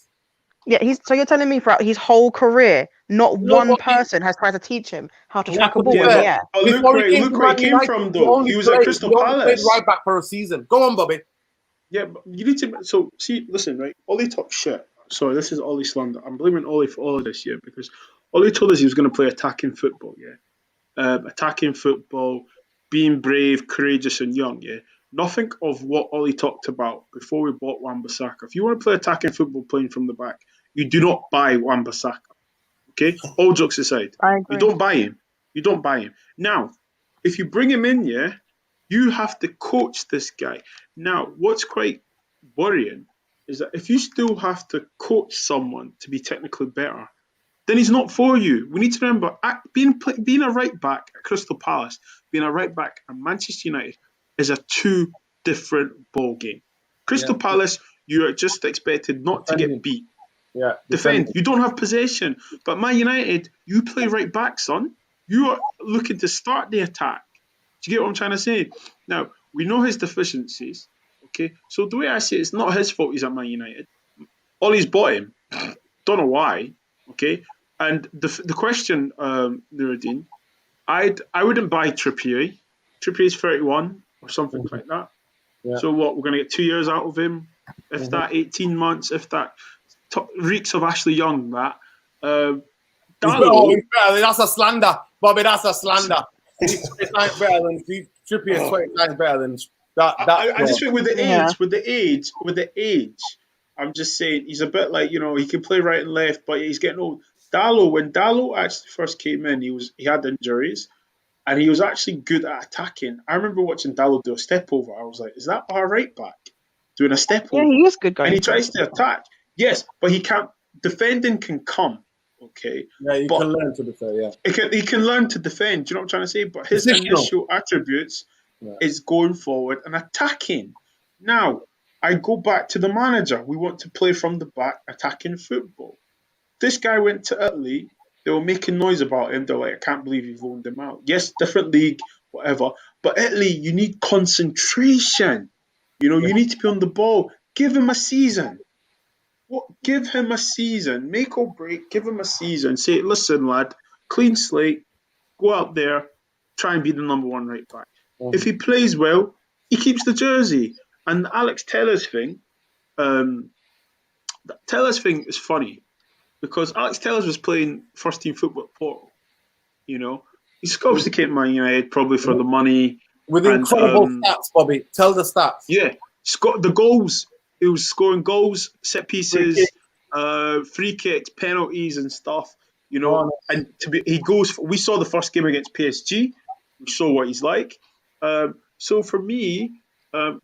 S2: Yeah, so you're telling me throughout his whole career, not one person has tried to teach him how to track a ball in the air.
S4: Look where he came from, though. He was at Crystal Palace.
S1: Played right back for a season. Go on, Bobby.
S4: Yeah, but you need to. So see, listen, right? Ollie talks shit. Sorry, this is Ollie slander. I'm blaming Ollie for all of this, yeah, because Ollie told us he was going to play attacking football, yeah, attacking football, being brave, courageous, and young, yeah. Nothing of what Ollie talked about before we bought Wambasaka. If you want to play attacking football playing from the back, you do not buy Wambasaka. Okay? All jokes aside.
S2: I agree.
S4: You don't buy him. You don't buy him. Now, if you bring him in, yeah, you have to coach this guy. Now, what's quite worrying is that if you still have to coach someone to be technically better, then he's not for you. We need to remember, being a right back at Crystal Palace, being a right back at Manchester United, is a two different ball game. Crystal Palace, you are just expected not to get beat.
S1: Yeah,
S4: defend. You don't have possession. But Man United, you play right back, son. You are looking to start the attack. Do you get what I'm trying to say? Now, we know his deficiencies. Okay, so the way I see it, it's not his fault he's at Man United. Ollie's bought him. Don't know why. Okay, and the question, Nuruddin, I wouldn't buy Trippier. Trippier's 31 or something like that. Yeah. So what? We're going to get 2 years out of him. If that 18 months, if that reeks of Ashley Young, that.
S1: That's a slander, Bobby. That's a slander. He's 20 times better than Trippier. 20 times better than that.
S4: I just think with the age, I'm just saying he's a bit like, you know, he can play right and left, but he's getting old. When Dalot actually first came in, he had injuries. And he was actually good at attacking. I remember watching Dalot do a step over. I was like, is that our right back doing a step over?
S2: Yeah, he is good, guy.
S4: And he tries to attack. Yes, but he can't. Defending can come. Okay.
S1: Yeah, you can learn to defend. Yeah,
S4: he can learn to defend. Do you know what I'm trying to say? But his initial attributes is going forward and attacking. Now, I go back to the manager. We want to play from the back, attacking football. This guy went to Italy. They were making noise about him. They're like, I can't believe you've loaned him out. Yes, different league, whatever. But Italy, you need concentration. You know, you need to be on the ball. Give him a season. Give him a season. Make or break. Give him a season. Say, listen, lad, clean slate. Go out there. Try and be the number one right back. If he plays well, he keeps the jersey. And the Alex Tellers thing, is funny. Because Alex Tellers was playing first-team football at Porto. You know? He's obviously came to Man United probably for the money.
S1: With incredible stats, Bobby. Tell the stats.
S4: Yeah. The goals. He was scoring goals, set pieces, free kicks, penalties and stuff. You know? And we saw the first game against PSG. We saw what he's like. So for me,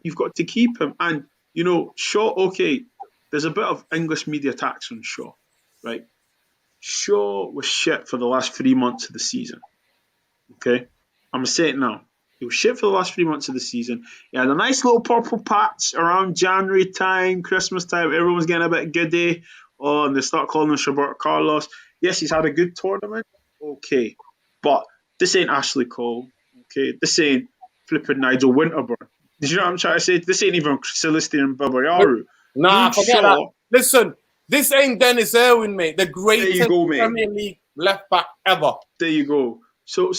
S4: you've got to keep him. And, you know, Shaw, okay, there's a bit of English media tax on Shaw. Right, Shaw was shit for the last 3 months of the season. Okay, I'm gonna say it now. He was shit for the last 3 months of the season. He had a nice little purple patch around January time, Christmas time. Everyone's getting a bit giddy. Oh, and they start calling him Roberto Carlos. Yes, he's had a good tournament. Okay, but this ain't Ashley Cole. Okay, this ain't flipping Nigel Winterburn. Did you know what I'm trying to say? This ain't even Celestine Babayaru.
S1: Nah, forget that. Listen. This ain't Dennis Irwin, mate. The greatest Premier League left back ever.
S4: There you go. So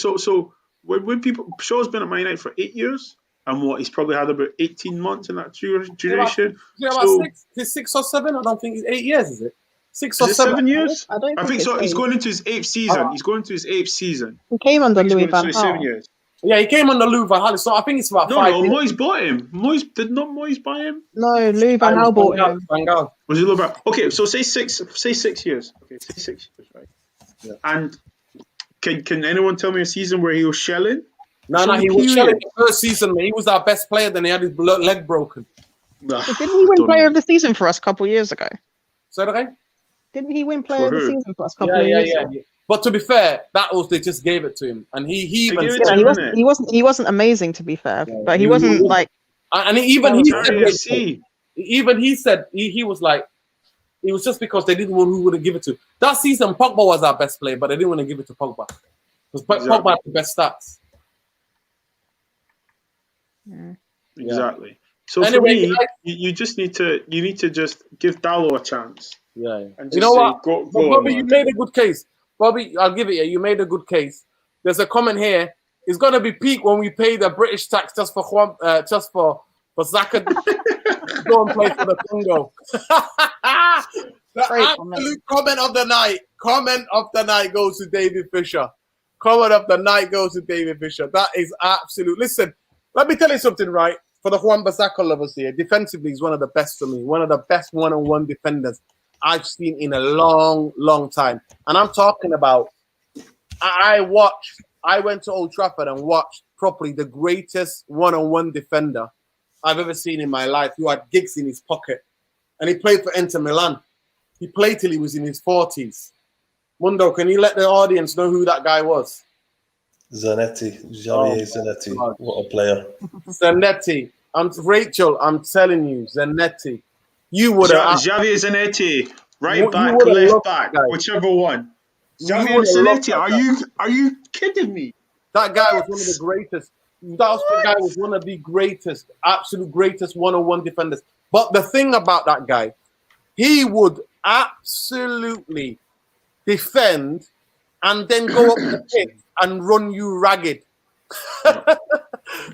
S4: when people Shaw's been at Man United for 8 years, and he's probably had about 18 months in that duration.
S1: About 6 or 7. I don't think it's 8 years, is it? 6 or
S4: 7 years. I think so. He's going into his 8th season. He's going to his 8th season.
S2: He came under Louis van Gaal.
S4: 7 years.
S1: Yeah, he came on the Lou Van Gaal. So I think it's about
S4: No,
S1: 5
S4: no,
S1: years.
S4: Moyes bought him. Did not Moyes buy him?
S2: No, Lou Van Gaal bought him.
S1: Van Gaal.
S4: Was he about? Okay, so say 6 years. Okay, say 6 years, right?
S1: Yeah.
S4: And can anyone tell me a season where he was shelling?
S1: No,
S4: Show
S1: he
S4: the
S1: was
S4: period.
S1: shelling the first season. He was our best player. Then he had his leg broken.
S4: Nah,
S2: Didn't he win
S4: don't
S2: Player
S4: know.
S2: of the Season for us a couple of years ago?
S1: So that again?
S2: Didn't he win Player of the
S4: who?
S2: Season for us a couple of years ago?
S1: Yeah. But to be fair, that was they just gave it to him, and he even
S4: gave it
S1: said,
S4: to
S2: Yeah,
S4: him.
S2: he wasn't amazing, to be fair, but he
S1: he
S2: wasn't
S1: was-
S2: like.
S1: and even
S2: That
S1: he
S2: was
S1: said,
S2: very
S4: see.
S1: even he said he was like, it was just because they didn't want who would give it to. That season, Pogba was our best player, but they didn't want to give it to Pogba because Pogba had the best stats.
S2: Yeah.
S4: Exactly. So
S1: Anyway,
S4: for me,
S1: guys-
S4: you just need to just give Dallo a chance.
S1: Yeah.
S4: And
S1: You
S4: just
S1: know
S4: say,
S1: what?
S4: Go
S1: Bobby,
S4: on,
S1: you
S4: man.
S1: made a good case. Bobby, I'll give it you. You made a good case. There's a comment here. It's gonna be peak when we pay the British tax just for Zaka to go and play for the Congo. The
S2: Great
S1: absolute comment of the night. Comment of the night goes to David Fisher. Comment of the night goes to David Fisher. That is absolute. Listen, let me tell you something, right? For the Wambasaka lovers here, defensively, he's one of the best for me. One of the best one-on-one defenders I've seen in a long, long time. And I'm talking about, I went to Old Trafford and watched properly the greatest one-on-one defender I've ever seen in my life, who had gigs in his pocket. And he played for Inter Milan. He played till he was in his 40s. Mundo, can you let the audience know who that guy was?
S3: Zanetti, Javier Zanetti.
S1: God.
S3: What a player.
S1: Zanetti. Rachel, I'm telling you, Zanetti. You would have...
S4: Javier Zanetti, right
S1: You
S4: back,
S1: would've
S4: left
S1: loved
S4: back,
S1: that guy.
S4: whichever one.
S1: You
S4: Javier
S1: would've loved
S4: Zanetti,
S1: that guy.
S4: are you kidding me?
S1: That guy was one of the greatest. That guy was one of the greatest, absolute greatest one-on-one defenders. But the thing about that guy, he would absolutely defend and then go up the pitch and run you ragged.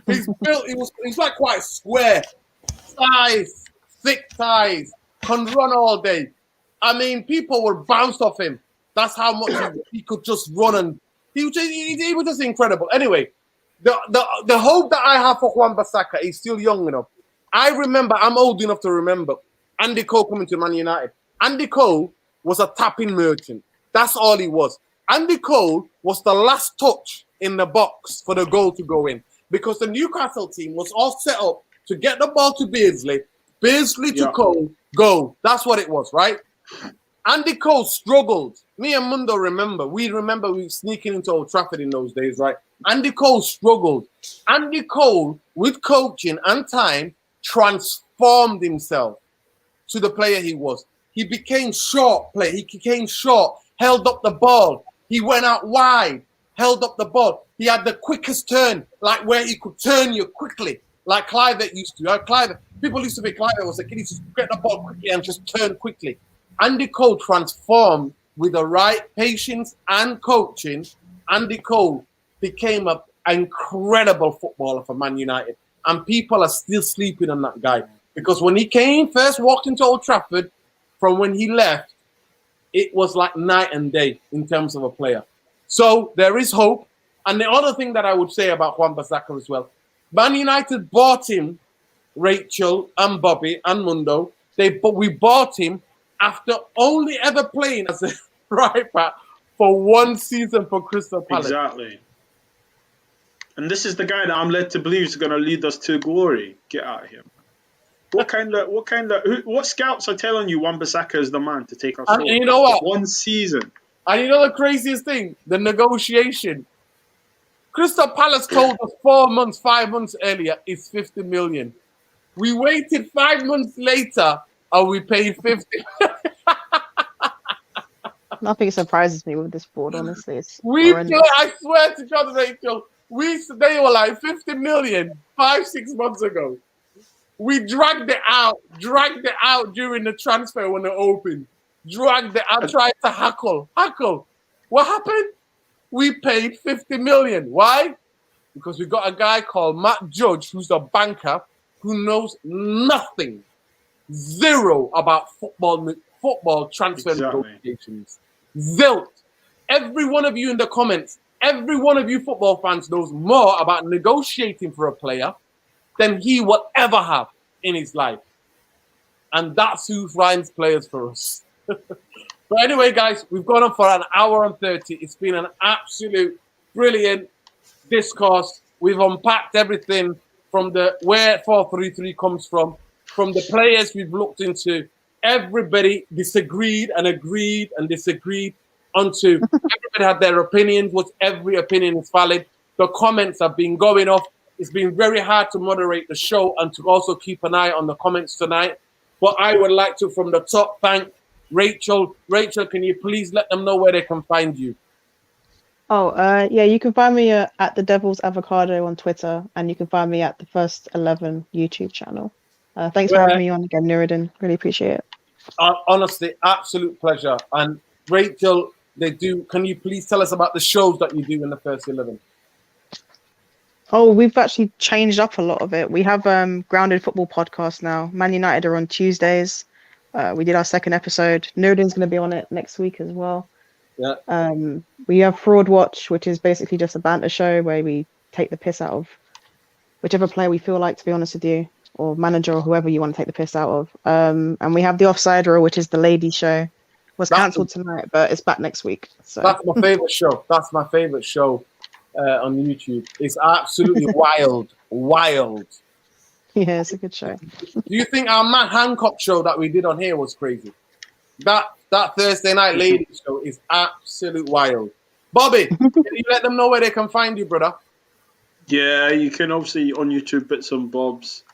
S1: He's built. He's like quite square, thighs, thick thighs, can run all day. I mean, people would bounce off him. That's how much he could just run, and he was just incredible. Anyway, the hope that I have for Wambasaka, he's still young enough. I remember, I'm old enough to remember Andy Cole coming to Man United. Andy Cole was a tapping merchant. That's all he was. Andy Cole was the last touch in the box for the goal to go in, because the Newcastle team was all set up to get the ball to Beardsley to Cole, go. That's what it was, right? Andy Cole struggled. Me and Mundo remember. We were sneaking into Old Trafford in those days, right? Andy Cole struggled. Andy Cole, with coaching and time, transformed himself to the player he was. He became short play. He became short, held up the ball. He went out wide, held up the ball. He had the quickest turn, like where he could turn you quickly, like Clivert used to. People used to be Clivert was a kid. He used to get the ball quickly and just turn quickly. Andy Cole transformed with the right patience and coaching. Andy Cole became an incredible footballer for Man United. And people are still sleeping on that guy. Because when he first walked into Old Trafford, from when he left, it was like night and day in terms of a player. So there is hope. And the other thing that I would say about Wambasaka as well, Man United bought him, Rachel and Bobby and Mundo. We bought him after only ever playing as a right back for one season for Crystal Palace.
S4: Exactly. And this is the guy that I'm led to believe is going to lead us to glory. Get out of here. What scouts are telling you Wambasaka is the man to take us forward?
S1: And you know what?
S4: One season.
S1: And you know the craziest thing? The negotiation. Crystal Palace told us 5 months earlier, it's 50 million. We waited 5 months later and we paid 50.
S2: Nothing surprises me with this board, honestly. It's
S1: I
S2: horrendous.
S1: swear to God, Rachel, they were like 50 million 5-6 months ago. We dragged it out during the transfer when it opened. Dragged it out, tried to hackle. What happened? We paid 50 million. Why? Because we got a guy called Matt Judge, who's a banker, who knows nothing, zero about football transfer negotiations. Zilch. Every one of you in the comments,
S6: every one of you football fans knows more about negotiating for a player than he will ever have in his life. And that's who finds players for us. But anyway, guys, we've gone on for an hour and 30. It's been an absolute brilliant discourse. We've unpacked everything from where 4-3-3 comes from the players we've looked into. Everybody disagreed and agreed and disagreed onto everybody had their opinions, which every opinion is valid. The comments have been going off. It's been very hard to moderate the show and to also keep an eye on the comments tonight. But I would like to, from the top, thank Rachel. Rachel, can you please let them know where they can find you?
S2: Oh, yeah, you can find me at The Devil's Avocado on Twitter, and you can find me at the First 11 YouTube channel. Thanks for having me on again, Nuruddin. Really appreciate it.
S6: Honestly, absolute pleasure. And Rachel, can you please tell us about the shows that you do in the First 11?
S2: Oh, we've actually changed up a lot of it. We have Grounded Football podcast now. Man United are on Tuesdays. We did our second episode. Nuruddin's going to be on it next week as well.
S6: Yeah.
S2: We have Fraud Watch, which is basically just a banter show where we take the piss out of whichever player we feel like, to be honest with you, or manager or whoever you want to take the piss out of. And we have The Offside Rule, which is the ladies show. Was cancelled tonight, but it's back next week. So
S6: that's my favorite show. That's my favorite show on YouTube. It's absolutely wild.
S2: Yeah, it's a good show.
S6: Do you think our Matt Hancock show that we did on here was crazy? That Thursday night ladies show is absolute wild. Bobby, can you let them know where they can find you, brother?
S4: Yeah, you can obviously on YouTube, Bits and Bobs.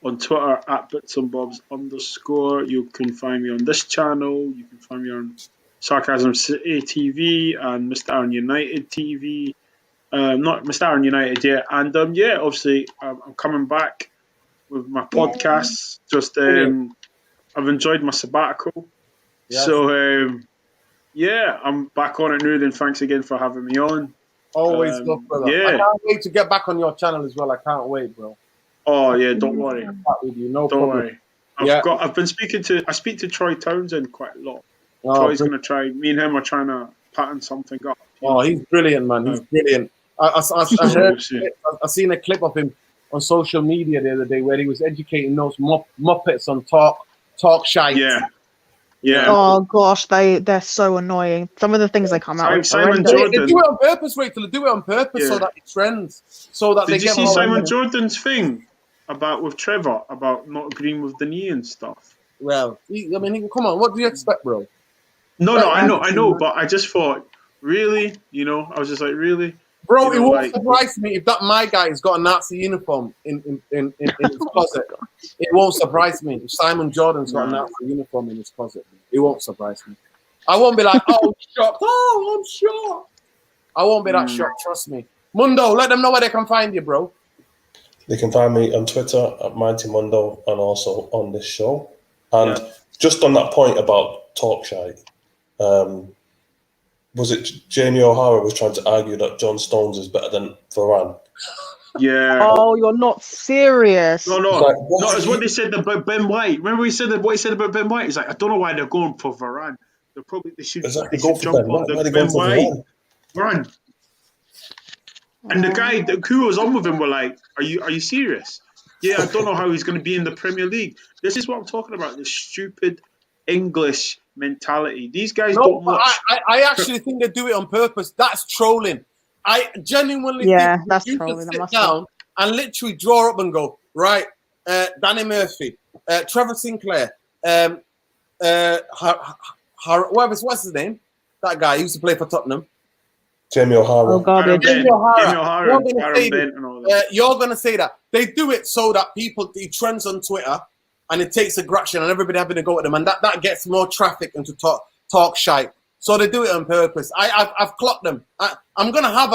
S4: On Twitter at @BitsandBobs_. You can find me on this channel. You can find me on Sarcasm City TV and Mr. Aaron United TV. Not Mr. Aaron United yet. And yeah, obviously I'm coming back with my podcasts. Just I've enjoyed my sabbatical. Yes. So yeah, I'm back on it now. Then thanks again for having me on.
S6: Always love, brother. Yeah. I can't wait to get back on your channel as well. I can't wait, bro.
S4: Oh yeah, don't worry.
S6: No
S4: don't
S6: problem.
S4: worry. I speak to Troy Townsend quite a lot. Troy's gonna try. Me and him are trying to pattern something up.
S6: Oh, he's brilliant, man. He's brilliant. I seen a clip of him on social media the other day where he was educating those muppets on talk shite.
S4: Yeah.
S2: Oh gosh, they're so annoying. Some of the things they come out with.
S4: Simon Jordan.
S6: They do it on purpose, Rachel. They do it on purpose so that it trends. So that
S4: Did you see Simon Jordan's thing with Trevor about not agreeing with the knee and stuff?
S6: Well, come on. What do you expect, bro?
S4: No, I know, but I just thought, really? I was just like, really?
S6: Bro, it won't surprise me if that my guy has got a Nazi uniform in his closet. It won't surprise me if Simon Jordan's got a Nazi uniform in his closet. It won't surprise me. I won't be like, oh, shocked. Oh, I'm shocked. I won't be that shocked. Trust me. Mundo, let them know where they can find you, bro.
S3: They can find me on Twitter at Mighty Mundo and also on this show. And just on that point about talk shite, was it Jamie O'Hara was trying to argue that John Stones is better than Varane?
S4: Yeah.
S2: Oh, you're not serious.
S4: No.
S3: Like,
S4: It's what they said about Ben White. Remember what he said about Ben White? He's like, I don't know why they're going for Varane. They should jump on Ben White. Varane. And the guy who was on with him were like, Are you serious? Yeah, I don't know how he's going to be in the Premier League. This is what I'm talking about. This stupid English mentality. These guys don't watch.
S6: I actually think they do it on purpose. That's trolling. I genuinely think
S2: that's
S6: you
S2: trolling.
S6: can sit down and literally draw up and go, right, Danny Murphy, Trevor Sinclair, what's his name? That guy who used to play for Tottenham.
S3: Jamie O'Hara.
S2: Oh, garbage.
S6: Jamie O'Hara.
S4: You're
S6: going to say that. They do it so that it trends on Twitter and it takes aggression and everybody having to go at them, and that gets more traffic into talk shite. So they do it on purpose. I've clocked them. I'm gonna have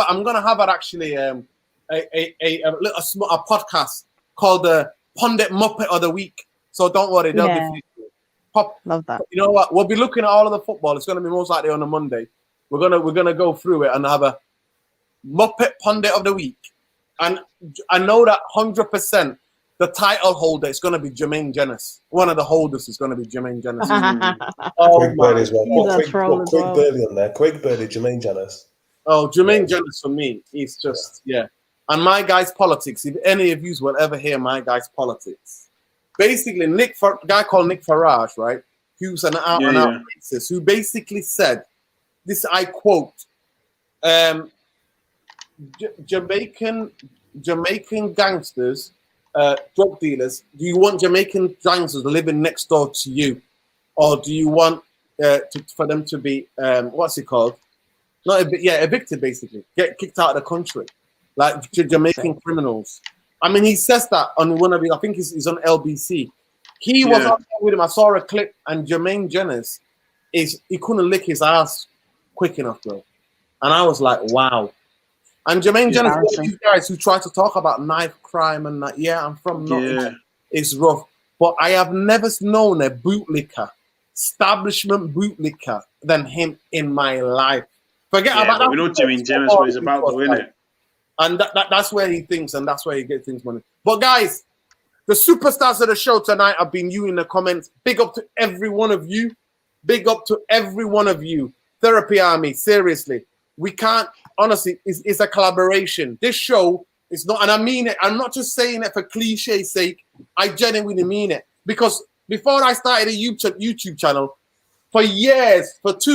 S6: actually a podcast called the Pundit Muppet of the Week. So don't worry, they'll be
S2: love that.
S6: You know what? We'll be looking at all of the football. It's gonna be most likely on a Monday. We're gonna go through it and have a Muppet Pundit of the Week. And I know that 100%. The title holder is going to be Jermaine Jenas. One of the holders is going to be Jermaine Jenas.
S3: Craig Burley as well. Craig Burley on there. Craig Burley, Jermaine Jenas.
S6: Oh, Jermaine Jennings for me is just, yeah. And my guy's politics, if any of you will ever hear my guy's politics, basically, a guy called Nick Farage, right? Who's an out-and-out racist, who basically said, this I quote, Jamaican gangsters, drug dealers, do you want Jamaican gangsters living next door to you? Or do you want for them to be, what's it called? Evicted, basically. Get kicked out of the country. Like Jamaican criminals. I mean, he says that on one of his, I think he's on LBC. He was out there with him. I saw a clip, and Jermaine Jennings, he couldn't lick his ass quick enough, bro. And I was like, wow. And Jermaine Jennings, one of these guys who try to talk about knife crime and that, I'm from Nottingham. It's rough. But I have never known a bootlicker, establishment bootlicker, than him in my life. Forget about that.
S4: We know Jermaine Jennings, what he's about, though, innit?
S6: And that's where he thinks, and that's where he gets things money. But guys, the superstars of the show tonight have been you in the comments. Big up to every one of you. Big up to every one of you. Therapy Army, seriously. We can't, honestly, it's a collaboration. This show is not, and I mean it, I'm not just saying it for cliche's sake. I genuinely mean it. Because before I started a YouTube channel, for 2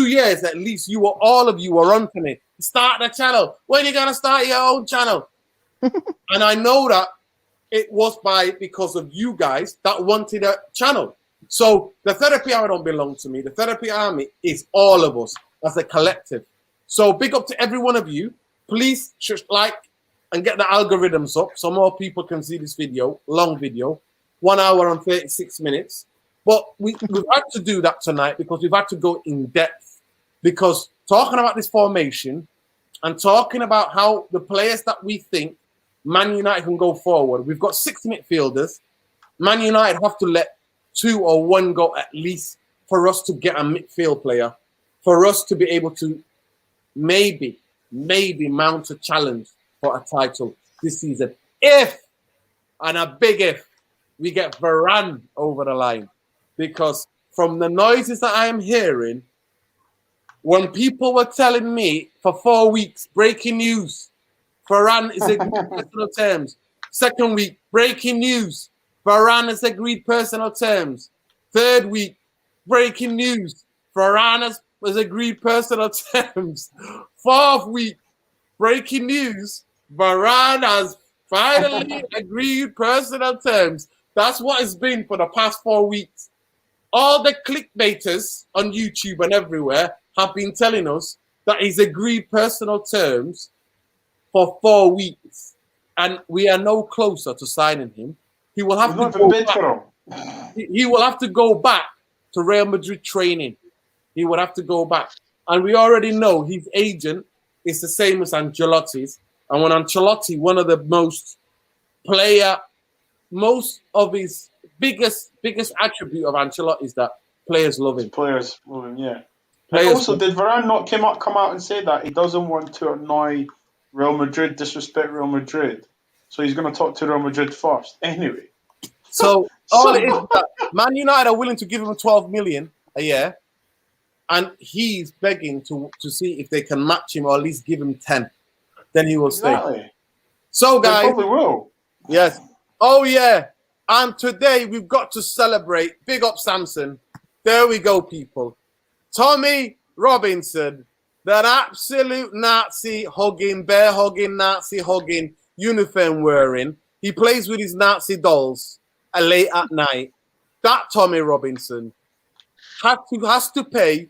S6: years at least, all of you were on to me. Start the channel. When are you going to start your own channel? And I know that it was because of you guys that wanted a channel. So the Therapy Army don't belong to me. The Therapy Army is all of us as a collective. So big up to every one of you. Please like and get the algorithms up so more people can see this video, long video, 1 hour and 36 minutes. But we've had to do that tonight because we've had to go in depth. Because talking about this formation and talking about how the players that we think Man United can go forward, we've got 6 midfielders. Man United have to let 2 or 1 go at least for us to get a midfield player, for us to be able to maybe mount a challenge for a title this season. If, and a big if, we get Varane over the line. Because from the noises that I am hearing, when people were telling me for 4 weeks, breaking news, Varane is agreed personal terms. Second week, breaking news, Varane is agreed personal terms. Third week, breaking news, Varane has agreed personal terms. Fourth week, breaking news, Varane has finally agreed personal terms. That's what it's been for the past 4 weeks. All the clickbaiters on YouTube and everywhere have been telling us that he's agreed personal terms for 4 weeks, and we are no closer to signing him. He will have to go back. He will have to go back to Real Madrid training. He would have to go back, and we already know his agent is the same as Ancelotti's. And when Ancelotti, one of the most of his biggest attribute of Ancelotti is that players love him.
S4: Players love him, yeah. Also, did Varane not come out and say that he doesn't want to annoy Real Madrid, disrespect Real Madrid? So he's going to talk to Real Madrid first. Anyway.
S6: So all it is that Man United are willing to give him 12 million a year, and he's begging to see if they can match him or at least give him 10. Then he will stay. So guys,
S4: they probably will.
S6: Yes. Oh yeah. And today we've got to celebrate. Big up Samson. There we go, people. Tommy Robinson, that absolute Nazi hugging, bear hugging, Nazi hugging, uniform wearing. He plays with his Nazi dolls late at night. That Tommy Robinson has to pay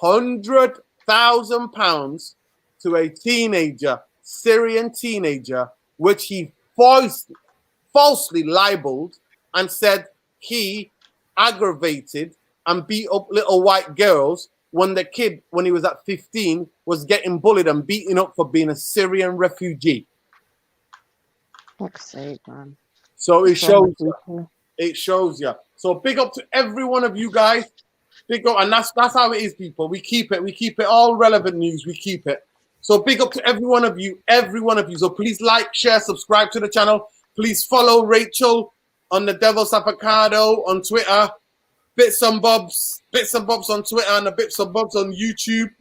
S6: £100,000 to a teenager, Syrian teenager, which he falsely libeled and said he aggravated and beat up little white girls when the kid, when he was at 15, was getting bullied and beaten up for being a Syrian refugee.
S2: Fuck's sake, man.
S6: So it shows you. It shows you. So big up to every one of you guys. Big up, and that's how it is, people. We keep it all relevant news. We keep it. So big up to every one of you. So please like, share, subscribe to the channel. Please follow Rachel on the Devil's Avocado on Twitter. Bits and bobs on Twitter and the Bits and Bobs on YouTube.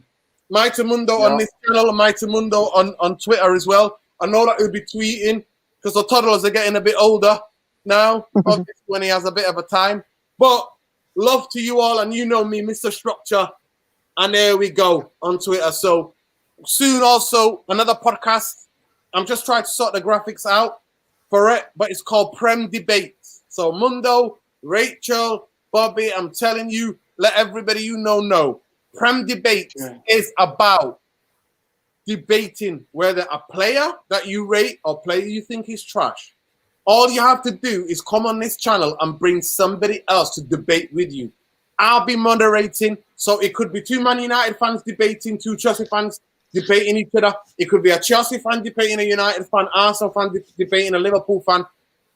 S1: Mighty Mundo on this channel, and Mighty Mundo on Twitter as well. I know that he'll be tweeting because the toddlers are getting a bit older now, obviously when he has a bit of a time. But love to you all, and you know me, Mr. Structure. And there we go on Twitter. So soon also another podcast. I'm just trying to sort the graphics out for it, but it's called Prem Debate. So Mundo, Rachel, Bobby, I'm telling you, let everybody you know. Prem Debate is about debating whether a player that you rate or player you think is trash. All you have to do is come on this channel and bring somebody else to debate with you. I'll be moderating, so it could be two Man United fans debating, two Chelsea fans debating each other. It could be a Chelsea fan debating a United fan, Arsenal fan debating a Liverpool fan.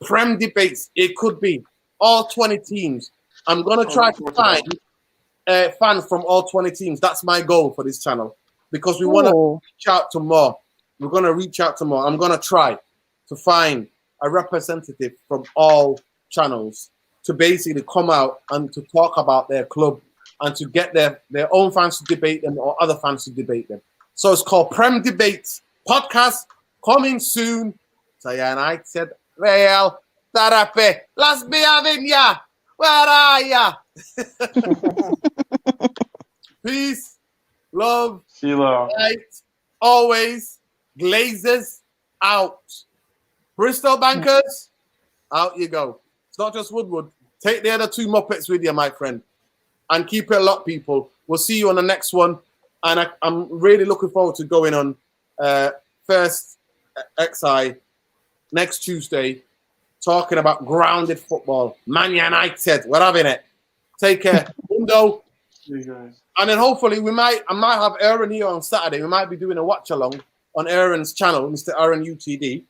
S1: Prem debates, it could be all 20 teams. I'm going to try to find fans from all 20 teams. That's my goal for this channel because we want to reach out to more. We're going to reach out to more. I'm going to try to find a representative from all channels to basically come out and to talk about their club and to get their own fans to debate them or other fans to debate them. So it's called Prem Debates Podcast, coming soon. So United Real Therapy. Las Bienvenidas. Where are ya? Peace, love, light, always. Glazers out. Bristol Bankers, out you go. It's not just Woodward. Take the other two Muppets with you, my friend. And keep it locked, people. We'll see you on the next one. And I'm really looking forward to going on First XI next Tuesday, talking about grounded football. Man United, we're having it. Take care. Mundo. And then hopefully I might have Aaron here on Saturday. We might be doing a watch along on Aaron's channel, Mr. Aaron UTD.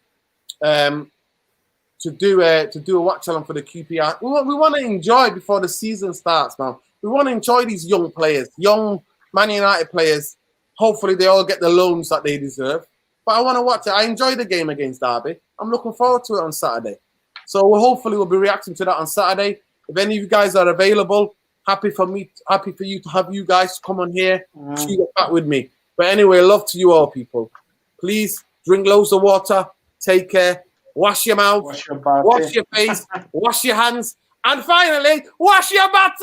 S1: To do a watch along for the QPR. We want to enjoy before the season starts, man. We want to enjoy these young players, young Man United players. Hopefully they all get the loans that they deserve. But I want to watch it. I enjoyed the game against Derby. I'm looking forward to it on Saturday. So we'll be reacting to that on Saturday. If any of you guys are available, happy for you to have you guys come on here, shoot it back with me. But anyway, love to you all, people. Please drink loads of water. Take care. Wash your mouth. Wash your face. Wash your hands. And finally, wash your body.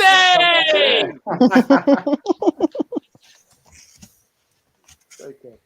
S1: Take care.